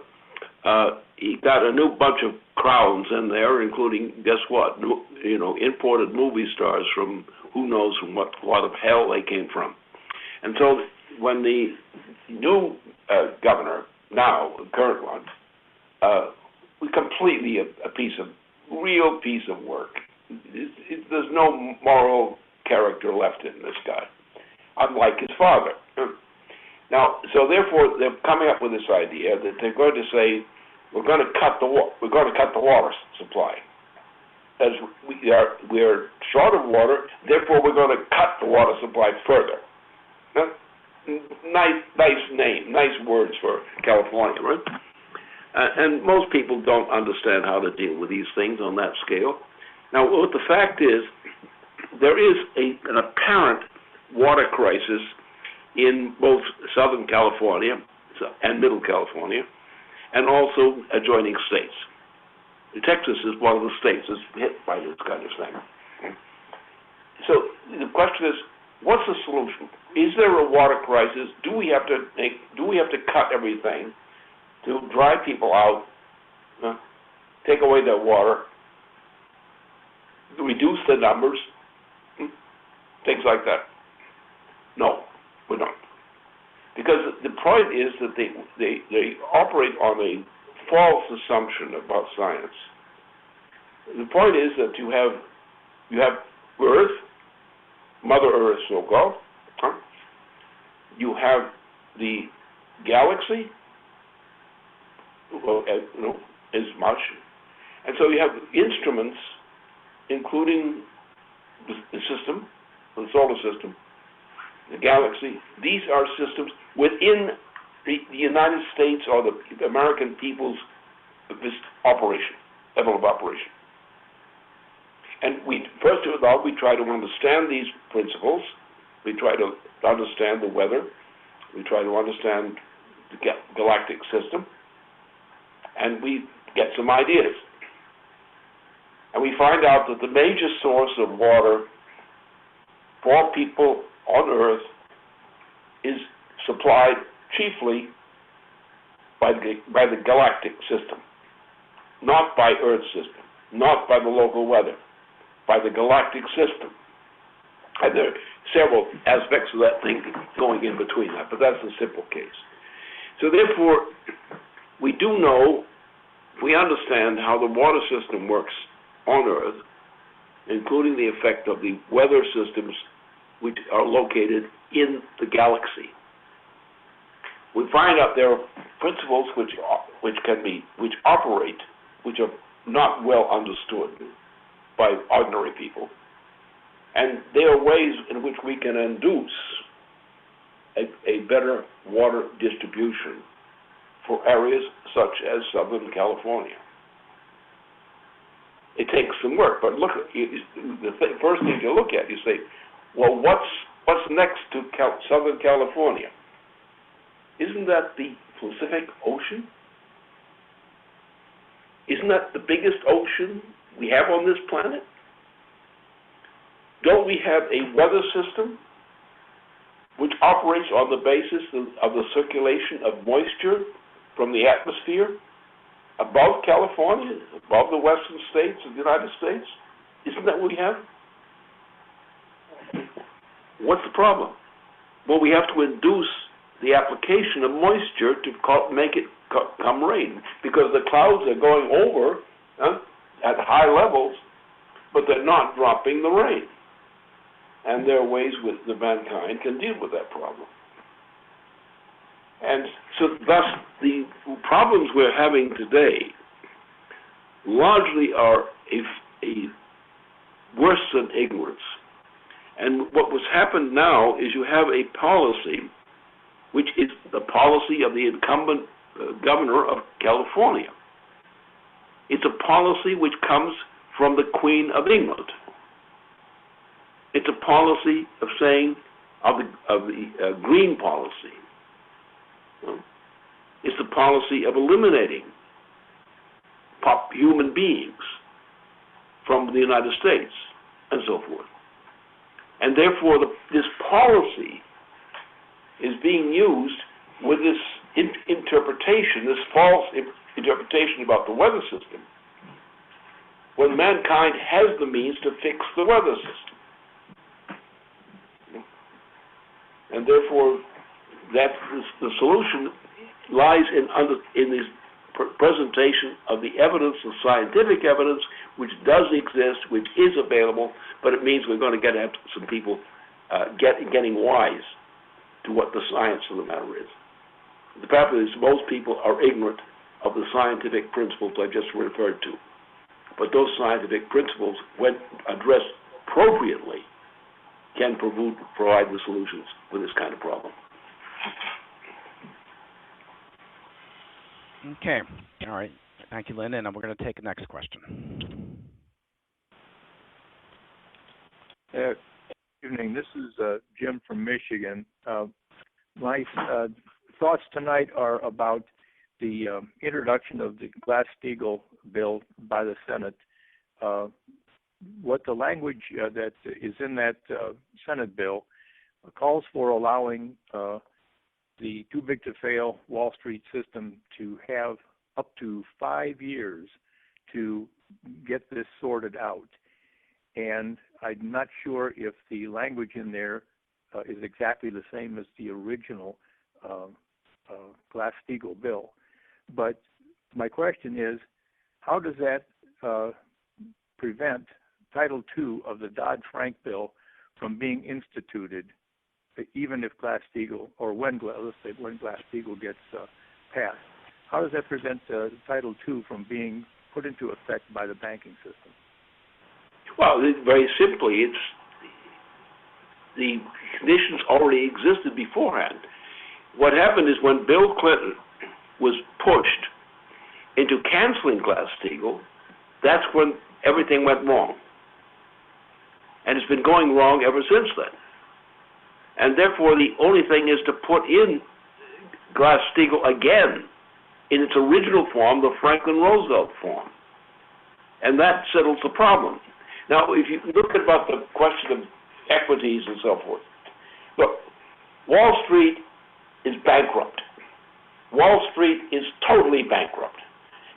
he got a new bunch of crowns in there, including, guess what, imported movie stars from who knows from what of hell they came from. And so when the new governor, now, the current one, was completely a real piece of work. There's no moral character left in this guy, unlike his father. Now, so therefore, they're coming up with this idea that they're going to say, we're going to cut the water supply, as we are short of water. Therefore, we're going to cut the water supply further. Now, nice name, nice words for California, right? And most people don't understand how to deal with these things on that scale. Now, what the fact is, there is an apparent water crisis in both Southern California and Middle California, and also adjoining states. Texas is one of the states that's hit by this kind of thing. So the question is, what's the solution? Is there a water crisis? Do we have to cut everything to dry people out, take away their water, reduce the numbers, things like that? No, we don't. Because the point is that they operate on a false assumption about science. The point is that you have Earth, Mother Earth, so-called. You have the galaxy, as much, and so you have instruments, including the system, the solar system, the galaxy. These are systems within the United States or the American people's level of operation. And first of all, we try to understand these principles. We try to understand the weather. We try to understand the galactic system. And we get some ideas. And we find out that the major source of water for people on Earth is supplied chiefly by the galactic system, not by Earth's system, not by the local weather, by the galactic system. And there are several aspects of that thing going in between that, but that's the simple case. So therefore, we do know, we understand how the water system works on Earth, including the effect of the weather systems which are located in the galaxy. We find out there are principles which operate, which are not well understood by ordinary people, and there are ways in which we can induce a better water distribution for areas such as Southern California. It takes some work, but look, first thing you look at, you say, well, what's next to Southern California? Isn't that the Pacific Ocean? Isn't that the biggest ocean we have on this planet? Don't we have a weather system which operates on the basis of the circulation of moisture from the atmosphere above California, above the western states of the United States? Isn't that what we have? What's the problem? Well, we have to induce the application of moisture to make it come rain, because the clouds are going over at high levels, but they're not dropping the rain. And there are ways that mankind can deal with that problem. And so thus the problems we're having today largely are a worse than ignorance. And what's happened now is you have a policy which is the policy of the incumbent governor of California. It's a policy which comes from the Queen of England. It's a policy of saying of the green policy. It's the policy of eliminating human beings from the United States and so forth. And therefore, this policy is being used with this interpretation, this false interpretation about the weather system, when mankind has the means to fix the weather system. And therefore, that the solution lies in this presentation of the evidence, the scientific evidence, which does exist, which is available, but it means we're going to get at some people getting wise to what the science of the matter is. The fact is, most people are ignorant of the scientific principles I just referred to. But those scientific principles, when addressed appropriately, can provide the solutions for this kind of problem. Okay. All right. Thank you, Lynn. And we're going to take the next question. Good evening. This is Jim from Michigan. My thoughts tonight are about the introduction of the Glass-Steagall bill by the Senate. What the language that is in that Senate bill calls for allowing the too-big-to-fail Wall Street system to have up to 5 years to get this sorted out. And I'm not sure if the language in there is exactly the same as the original Glass-Steagall bill. But my question is, how does that prevent Title II of the Dodd-Frank bill from being instituted, even if Glass-Steagall, or when Glass-Steagall gets passed? How does that prevent Title II from being put into effect by the banking system? Well, very simply, the conditions already existed beforehand. What happened is when Bill Clinton was pushed into canceling Glass-Steagall, that's when everything went wrong. And it's been going wrong ever since then. And therefore, the only thing is to put in Glass-Steagall again in its original form, the Franklin Roosevelt form. And that settles the problem. Now, if you look about the question of equities and so forth, look, Wall Street is bankrupt. Wall Street is totally bankrupt.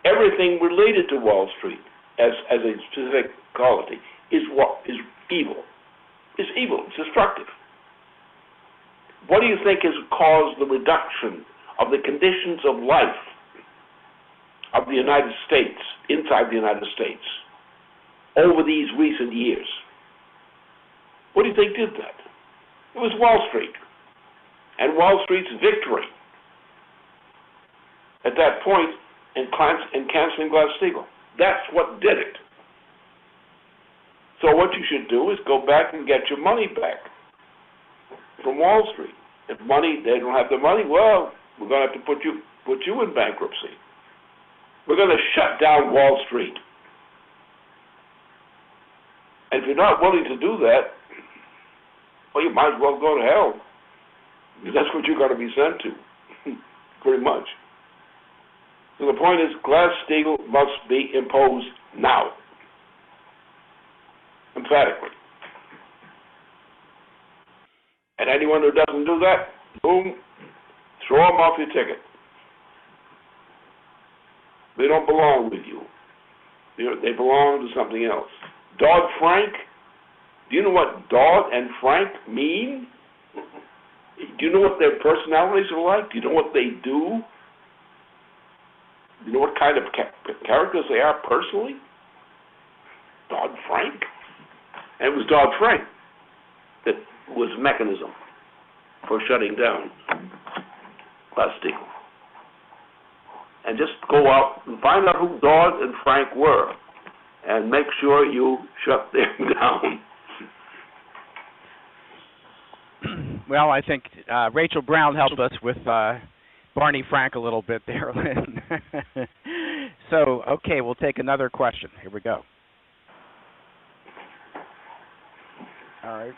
Everything related to Wall Street as a specific quality is evil. It's evil. It's destructive. What do you think has caused the reduction of the conditions of life of the United States, inside the United States, over these recent years? What do you think did that? It was Wall Street. And Wall Street's victory at that point in canceling Glass-Steagall. That's what did it. So what you should do is go back and get your money back from Wall Street. If they don't have the money, well, we're going to have to put you in bankruptcy. We're going to shut down Wall Street. And if you're not willing to do that, well, you might as well go to hell. Because that's what you're going to be sent to, pretty much. So the point is, Glass-Steagall must be imposed now, emphatically. And anyone who doesn't do that, boom, throw them off your ticket. They don't belong with you. They belong to something else. Dodd-Frank, do you know what Dodd and Frank mean? Do you know what their personalities are like? Do you know what they do? Do you know what kind of characters they are personally? Dodd-Frank. And it was Dodd-Frank that was a mechanism for shutting down Glass-Steagall. And just go out and find out who Dodd and Frank were and make sure you shut them down. Well, I think Rachel Brown helped us with Barney Frank a little bit there, Lynn. So, okay, we'll take another question. Here we go. All right.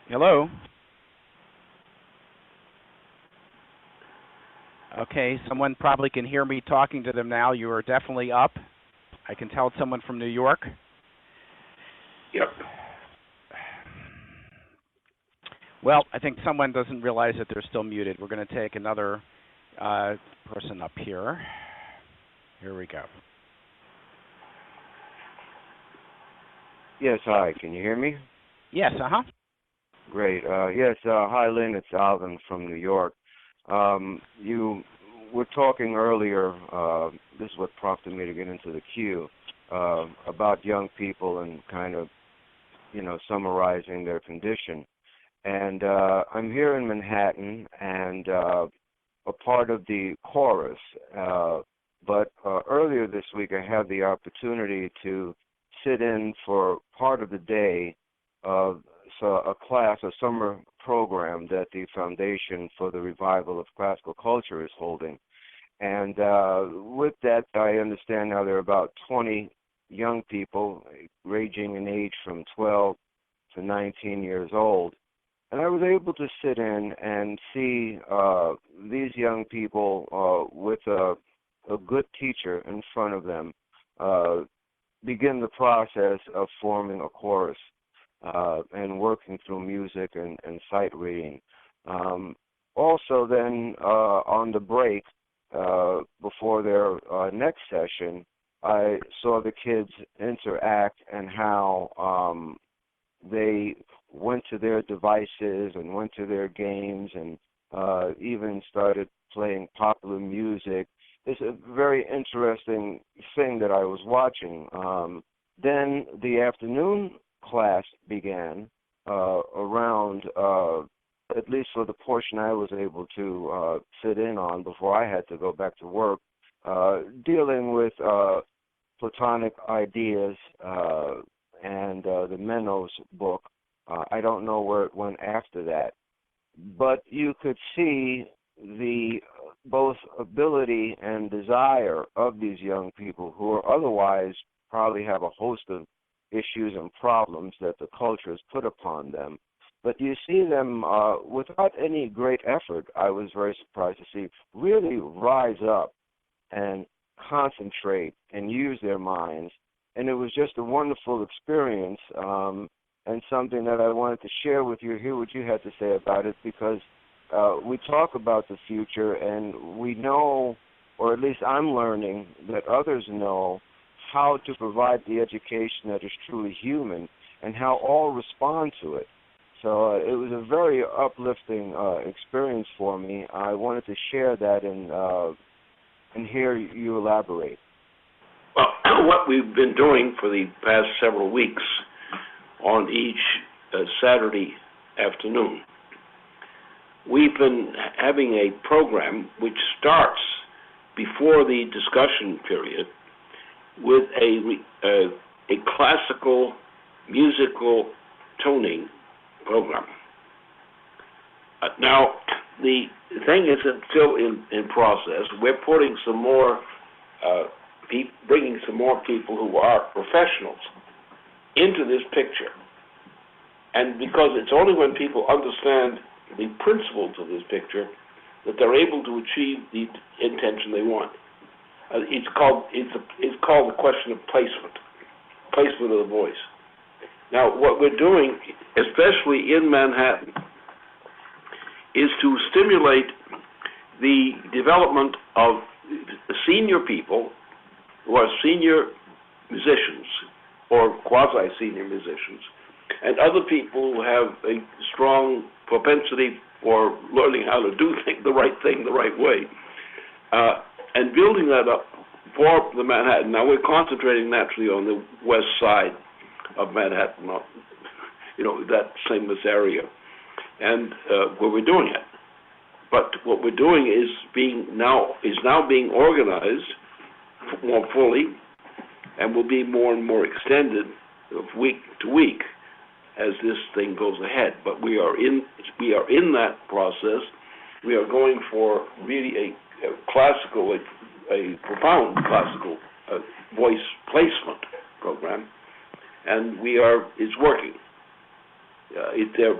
Hello? Okay, someone probably can hear me talking to them now. You are definitely up. I can tell it's someone from New York. Yep. Well, I think someone doesn't realize that they're still muted. We're going to take another person up here. Here we go. Yes, hi. Can you hear me? Yes, Great. Yes, hi, Lynn. It's Alvin from New York. You were talking earlier, this is what prompted me to get into the queue, about young people and kind of, summarizing their condition. And I'm here in Manhattan and a part of the chorus. But earlier this week I had the opportunity to sit in for part of the day of a class, a summer program that the Foundation for the Revival of Classical Culture is holding. And with that, I understand now there are about 20 young people ranging in age from 12 to 19 years old. And I was able to sit in and see these young people with a good teacher in front of them begin the process of forming a chorus and working through music and sight reading. Also then on the break before their next session, I saw the kids interact and how they went to their devices and went to their games and even started playing popular music. It's a very interesting thing that I was watching. Then the afternoon class began around, at least for the portion I was able to sit in on before I had to go back to work, dealing with Platonic ideas and the Menno's book. I don't know where it went after that. But you could see the both ability and desire of these young people who are otherwise probably have a host of issues and problems that the culture has put upon them. But you see them without any great effort, I was very surprised to see, really rise up and concentrate and use their minds. And it was just a wonderful experience and something that I wanted to share with you, hear what you had to say about it, because we talk about the future and we know, or at least I'm learning, that others know how to provide the education that is truly human and how all respond to it. So it was a very uplifting experience for me. I wanted to share that and hear you elaborate. Well, what we've been doing for the past several weeks on each Saturday afternoon, we've been having a program which starts before the discussion period with a classical musical toning program. Now, the thing is still in process. We're putting some more, bringing some more people who are professionals into this picture. And because it's only when people understand the principles of this picture that they're able to achieve the intention they want. It's called the question of placement of the voice. Now, what we're doing, especially in Manhattan, is to stimulate the development of senior people who are senior musicians or quasi-senior musicians, and other people who have a strong propensity for learning how to do the right thing the right way, and building that up for the Manhattan. Now, we're concentrating naturally on the west side of Manhattan, that famous area, and where we're doing it. But what we're doing is now being organized more fully, and will be more and more extended week to week as this thing goes ahead. But we are in that process. We are going for really a profound classical voice placement program, and it's working.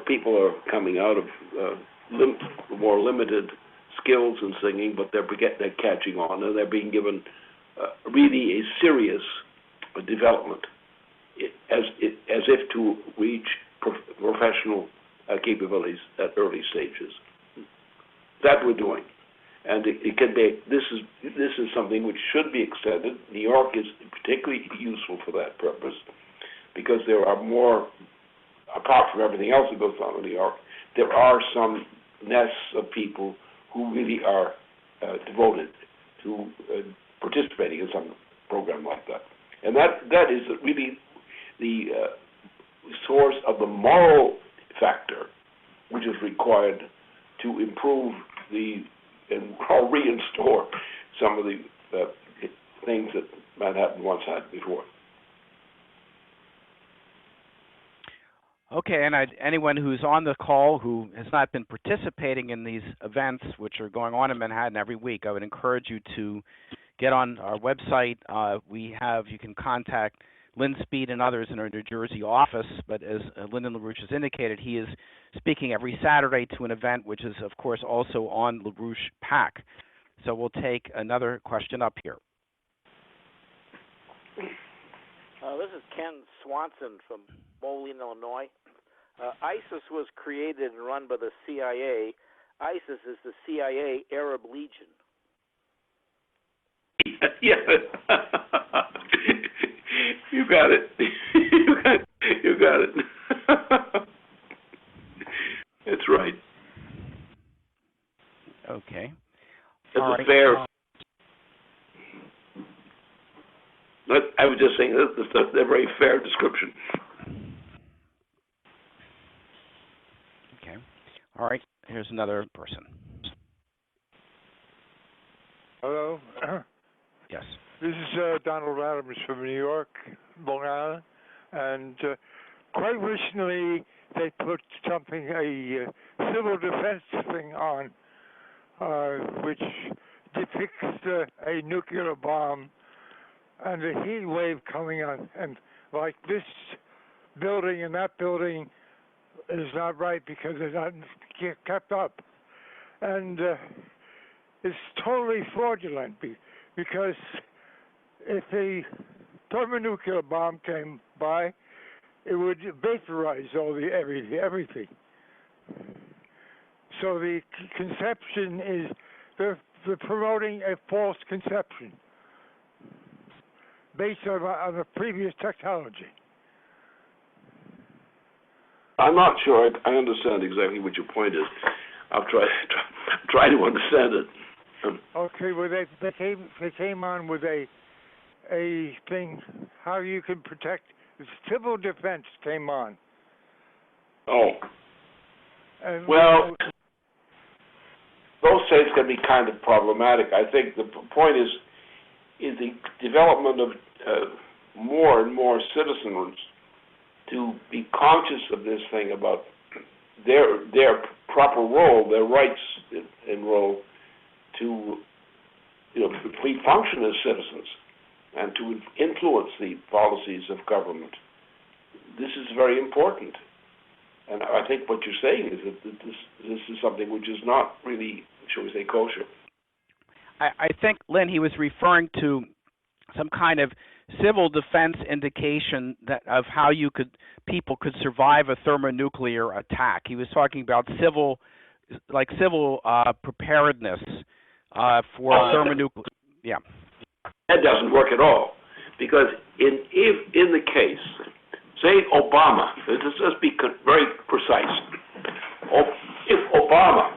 People are coming out of more limited skills in singing, but they're catching on, and they're being given really a serious development, as if to reach professional capabilities at early stages. That we're doing. And it can be. This is something which should be extended. New York is particularly useful for that purpose because there are more, apart from everything else that goes on in New York, there are some nests of people who really are devoted to participating in some program like that. And that is really the source of the moral factor which is required to improve or reinstore some of the things that Manhattan once had before. Okay, and anyone who's on the call who has not been participating in these events, which are going on in Manhattan every week, I would encourage you to get on our website. You can contact Lynn Speed and others in our New Jersey office, but as Lyndon LaRouche has indicated, he is speaking every Saturday to an event which is, of course, also on LaRouche PAC. So we'll take another question up here. This is Ken Swanson from Moline, Illinois. ISIS was created and run by the CIA. ISIS is the CIA Arab Legion. Yeah. You got it. You got it. That's right. Okay. That's a fair. I was just saying that's a very fair description. Okay. All right. Here's another person. Hello. Yes. This is Donald Adams from New York, Long Island, and quite recently they put a civil defense thing on, which depicts a nuclear bomb and a heat wave coming on, and like this building and that building is not right because it's not kept up, and it's totally fraudulent because if a thermonuclear bomb came by, it would vaporize everything. So the conception is they're promoting a false conception based on a previous technology. I'm not sure I understand exactly what your point is. I'll try to understand it. Okay, well they came on with a thing how you can protect. Civil defense came on. Oh. And well, those things can be kind of problematic. I think the point is the development of more and more citizens to be conscious of this thing about their proper role, their rights and role to we function as citizens and to influence the policies of government. This is very important. And I think what you're saying is that this is something which is not really, shall we say, kosher. I think, Lynn, he was referring to some kind of civil defense indication of how people could survive a thermonuclear attack. He was talking about civil preparedness for thermonuclear. Yeah. That doesn't work at all, because if in the case, say Obama, let's be very precise. If Obama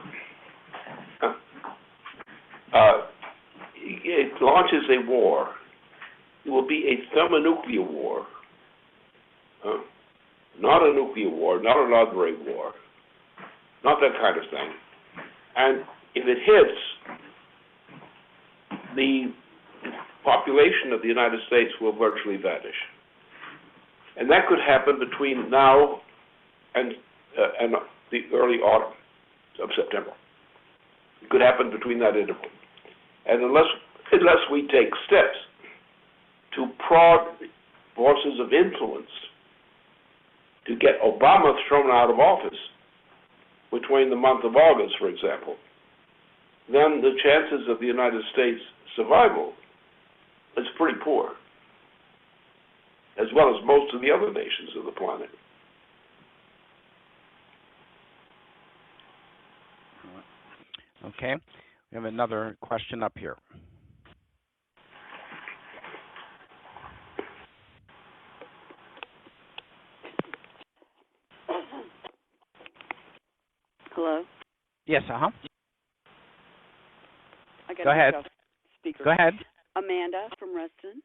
launches a war, it will be a thermonuclear war, not a nuclear war, not an ordinary war, not that kind of thing. And if it hits, the population of the United States will virtually vanish. And that could happen between now and the early autumn of September. It could happen between that interval. And unless we take steps to prod forces of influence to get Obama thrown out of office between the month of August, for example, then the chances of the United States survival is pretty poor, as well as most of the other nations of the planet. Okay. We have another question up here. Hello? Yes, Go ahead. Speaker. Go ahead. Amanda from Reston.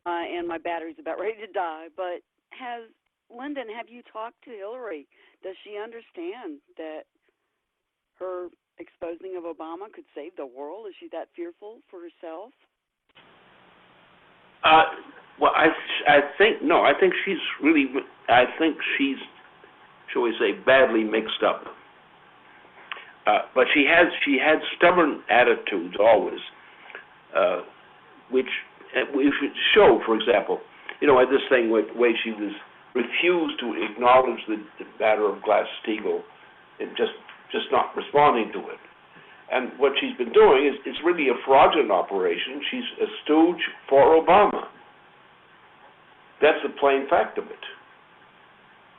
And my battery's about ready to die. But Lyndon, have you talked to Hillary? Does she understand that her exposing of Obama could save the world? Is she that fearful for herself? Well, I think no. I think she's really. I think she's, shall we say, badly mixed up. But she had stubborn attitudes always, which we should show. For example, at this thing where she was refused to acknowledge the matter of Glass-Steagall, and just not responding to it. And what she's been doing is it's really a fraudulent operation. She's a stooge for Obama. That's the plain fact of it.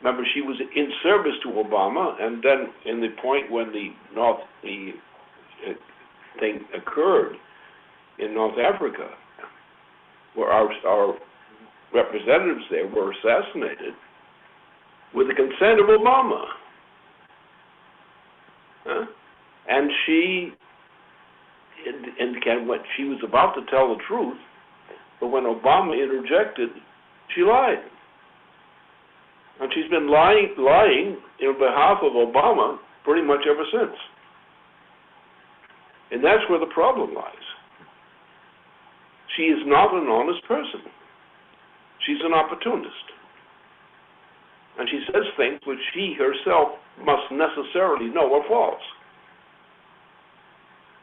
Remember, she was in service to Obama, and then in the point when the thing occurred in North Africa, where our representatives there were assassinated with the consent of Obama. And she was about to tell the truth, but when Obama interjected, she lied. And she's been lying on behalf of Obama pretty much ever since. And that's where the problem lies. She is not an honest person. She's an opportunist. And she says things which she herself must necessarily know are false.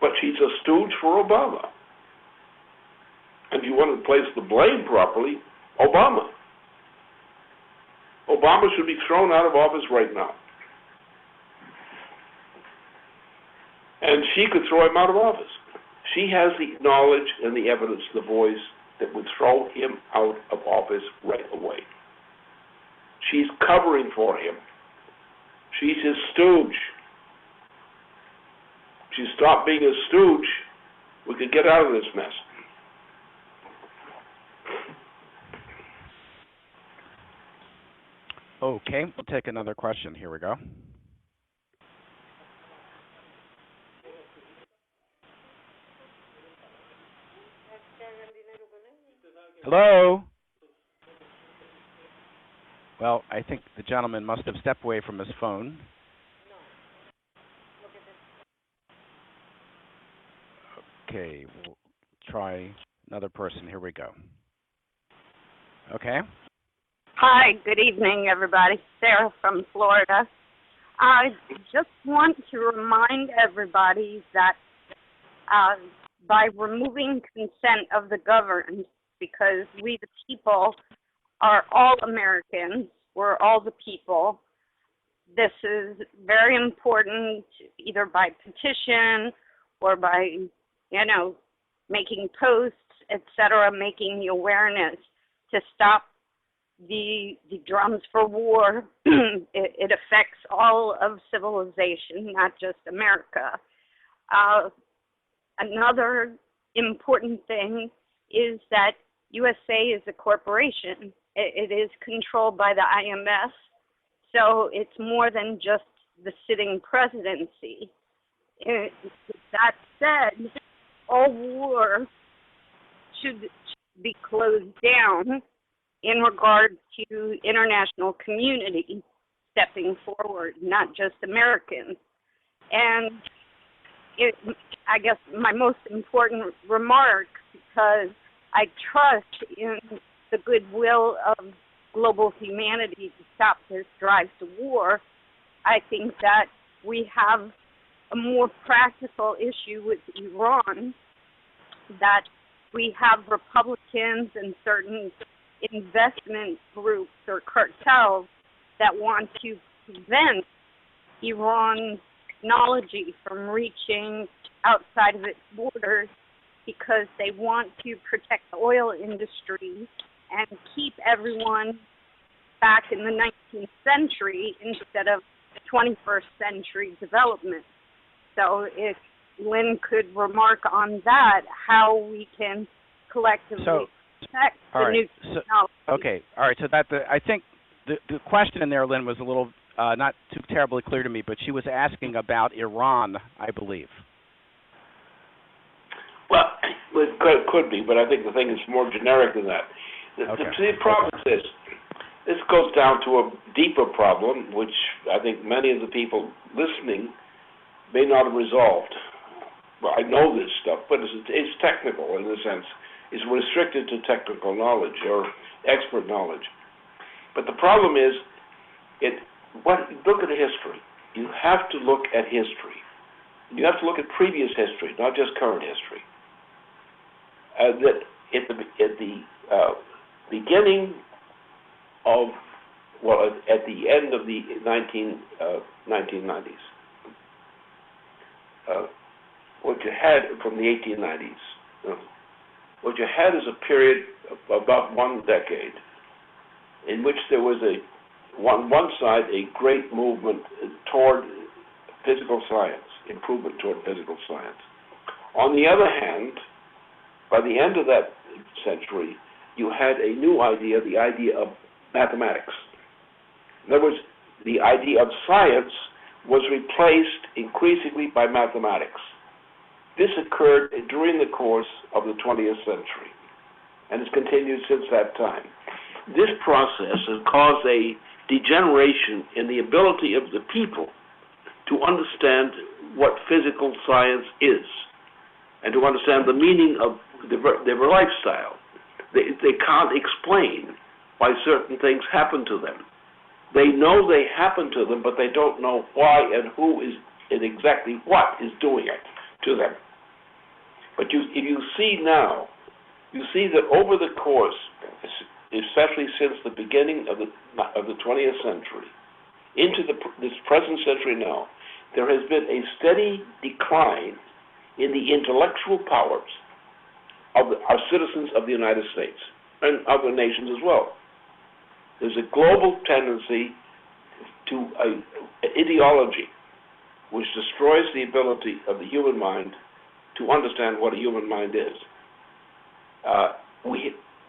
But she's a stooge for Obama. And you want to place the blame properly, Obama. Obama should be thrown out of office right now. And she could throw him out of office. She has the knowledge and the evidence, the voice that would throw him out of office right away. She's covering for him. She's his stooge. If she stopped being a stooge, we could get out of this mess. Okay, we'll take another question. Here we go. Hello? Well, I think the gentleman must have stepped away from his phone. Okay, we'll try another person. Here we go. Okay. Hi, good evening, everybody. Sarah from Florida. I just want to remind everybody that by removing consent of the governed, because we the people are all Americans, we're all the people, this is very important, either by petition or by, making posts, etc., making the awareness to stop the drums for war. It affects all of civilization, not just America. Another important thing is that USA is a corporation. It is controlled by the IMF, so it's more than just the sitting presidency. That said, all war should be closed down in regard to international community stepping forward, not just Americans. And I guess my most important remark, because I trust in the goodwill of global humanity to stop this drive to war, I think that we have a more practical issue with Iran, that we have Republicans and certain investment groups or cartels that want to prevent Iran's technology from reaching outside of its borders because they want to protect the oil industry and keep everyone back in the 19th century instead of 21st century development. So if Lynn could remark on that, how we can collectively protect the new technology. Okay, all right. So I think the question in there, Lynn, was a little not too terribly clear to me, but she was asking about Iran, I believe. Well, it could be, but I think the thing is more generic than that. The problem is this goes down to a deeper problem, which I think many of the people listening may not have resolved. Well, I know this stuff, but it's technical in a sense. It's restricted to technical knowledge or expert knowledge. But the problem is, look at history. You have to look at history. You have to look at previous history, not just current history. That at the beginning of, at the end of the 1990s, what you had from the 1890s, what you had is a period of about 1 decade in which there was on one side a great movement toward physical science, improvement toward physical science. On the other hand, by the end of that century, you had a new idea, the idea of mathematics. In other words, the idea of science was replaced increasingly by mathematics. This occurred during the course of the 20th century and has continued since that time. This process has caused a degeneration in the ability of the people to understand what physical science is and to understand the meaning of their lifestyle. They can't explain why certain things happen to them. They know they happen to them, but they don't know why and who is and exactly what is doing it to them. But if you see now, you see that over the course, especially since the beginning of the 20th century, into this present century now, there has been a steady decline in the intellectual powers of our citizens of the United States and other nations as well. There's a global tendency to an ideology which destroys the ability of the human mind to understand what a human mind is.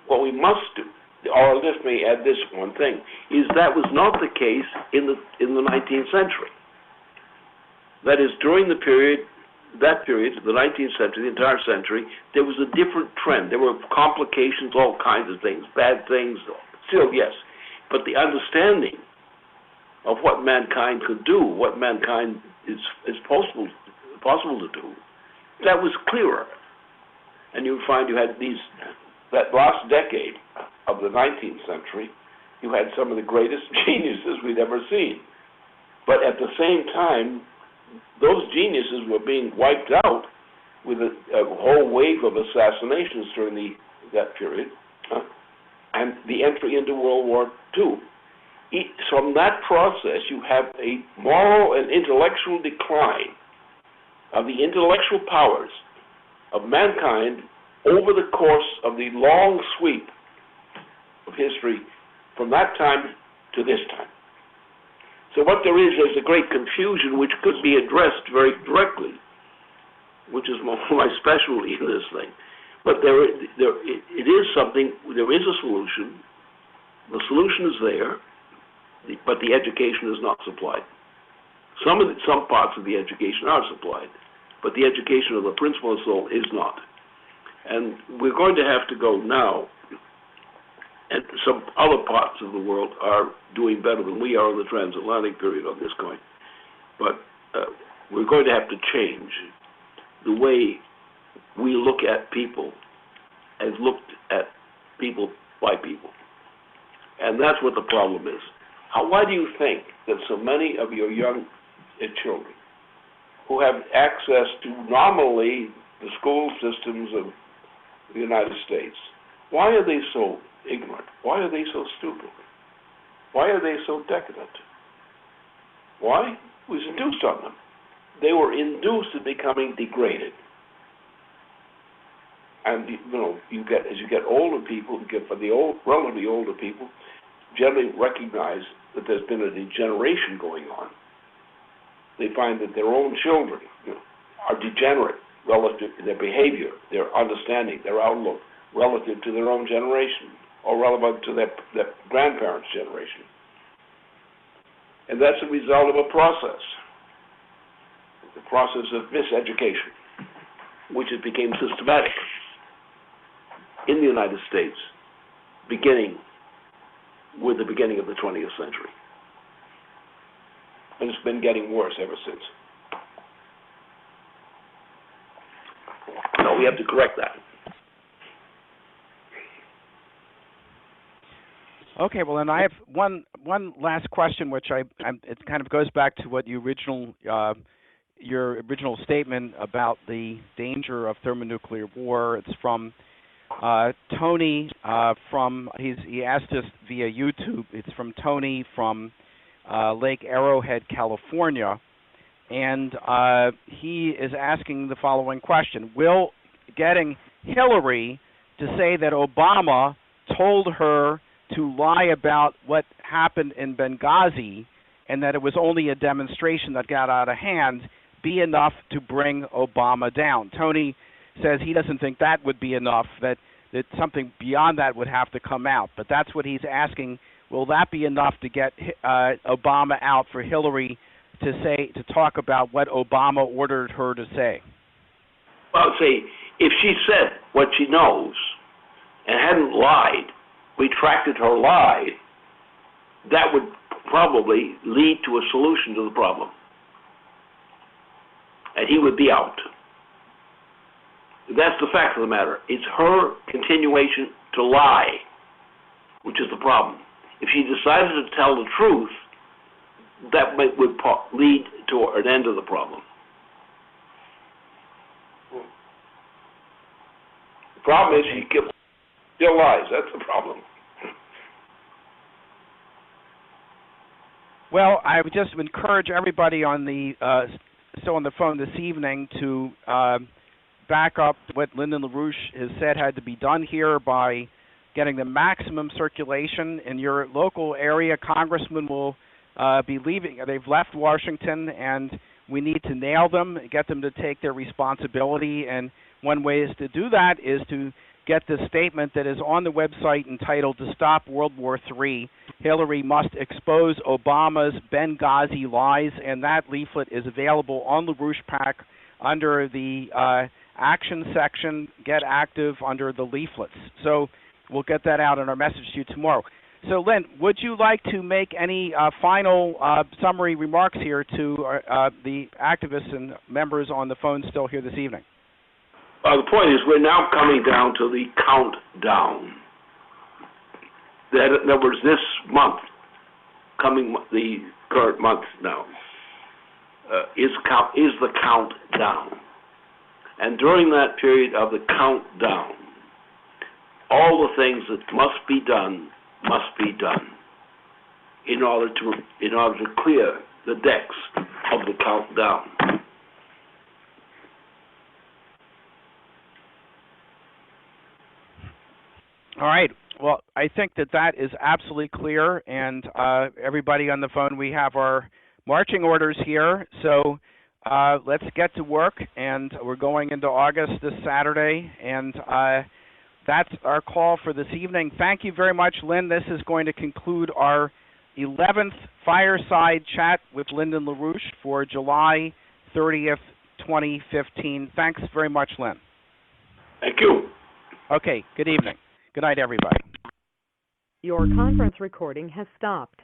What we must do, or let me add this one thing, is that was not the case in the 19th century. That is, during the period, the 19th century, the entire century, there was a different trend. There were complications, all kinds of things, bad things, still, yes. But the understanding of what mankind could do, what mankind is possible to do, that was clearer. And you find you had that last decade of the 19th century, you had some of the greatest geniuses we'd ever seen. But at the same time, those geniuses were being wiped out with a whole wave of assassinations during that period, and the entry into World War II. From that process, you have a moral and intellectual decline of the intellectual powers of mankind over the course of the long sweep of history from that time to this time. So what there's a great confusion which could be addressed very directly, which is my specialty in this thing. But it is something, there is a solution. The solution is there, but the education is not supplied. Some parts of the education are supplied, but the education of the principle of soul is not. And we're going to have to go now, and some other parts of the world are doing better than we are in the transatlantic period on this coin. But we're going to have to change the way we look at people as looked at people by people. And that's what the problem is. Why do you think that so many of your young children who have access to nominally the school systems of the United States, why are they so ignorant? Why are they so stupid? Why are they so decadent? Why? It was induced on them. They were induced to becoming degraded. And as you get older people, relatively older people, generally recognize that there's been a degeneration going on. they find that their own children are degenerate relative to their behavior, their understanding, their outlook relative to their own generation or relevant to their grandparents' generation. And that's a result of a process, the process of miseducation, which has become systematic in the United States, beginning with the beginning of the 20th century. And it's been getting worse ever since. So we have to correct that. Okay, well, and I have one last question, which it kind of goes back to what your original statement about the danger of thermonuclear war. It's from Tony he asked us via YouTube. It's from Tony from Lake Arrowhead, California, and he is asking the following question: will getting Hillary to say that Obama told her to lie about what happened in Benghazi and that it was only a demonstration that got out of hand be enough to bring Obama down? Tony says he doesn't think that would be enough, that something beyond that would have to come out. But that's what he's asking. Will that be enough to get Obama out for Hillary to talk about what Obama ordered her to say? Well, see, if she said what she knows and hadn't lied, retracted her lie, that would probably lead to a solution to the problem. And he would be out. That's the fact of the matter. It's her continuation to lie, which is the problem. If she decided to tell the truth, that would lead to an end of the problem. The problem is she still lies. That's the problem. Well, I would just encourage everybody on the phone this evening to back up what Lyndon LaRouche has said had to be done here by getting the maximum circulation in your local area. Congressmen will be leaving. They've left Washington, and we need to nail them, get them to take their responsibility. And one way is to do that is to get the statement that is on the website entitled "To Stop World War III, Hillary Must Expose Obama's Benghazi Lies," and that leaflet is available on LaRouche Pack under the action section. Get active under the leaflets. So we'll get that out in our message to you tomorrow. So, Lynn, would you like to make any final summary remarks here to the activists and members on the phone still here this evening? The point is, we're now coming down to the countdown. In other words, this month, the current month now, is the countdown. And during that period of the countdown, all the things that must be done in order to clear the decks of the countdown. All right. Well, I think that is absolutely clear, and everybody on the phone, we have our marching orders here. So let's get to work, and we're going into August this Saturday, and that's our call for this evening. Thank you very much, Lynn. This is going to conclude our 11th Fireside Chat with Lyndon LaRouche for July 30th, 2015. Thanks very much, Lynn. Thank you. Okay, good evening. Good night, everybody. Your conference recording has stopped.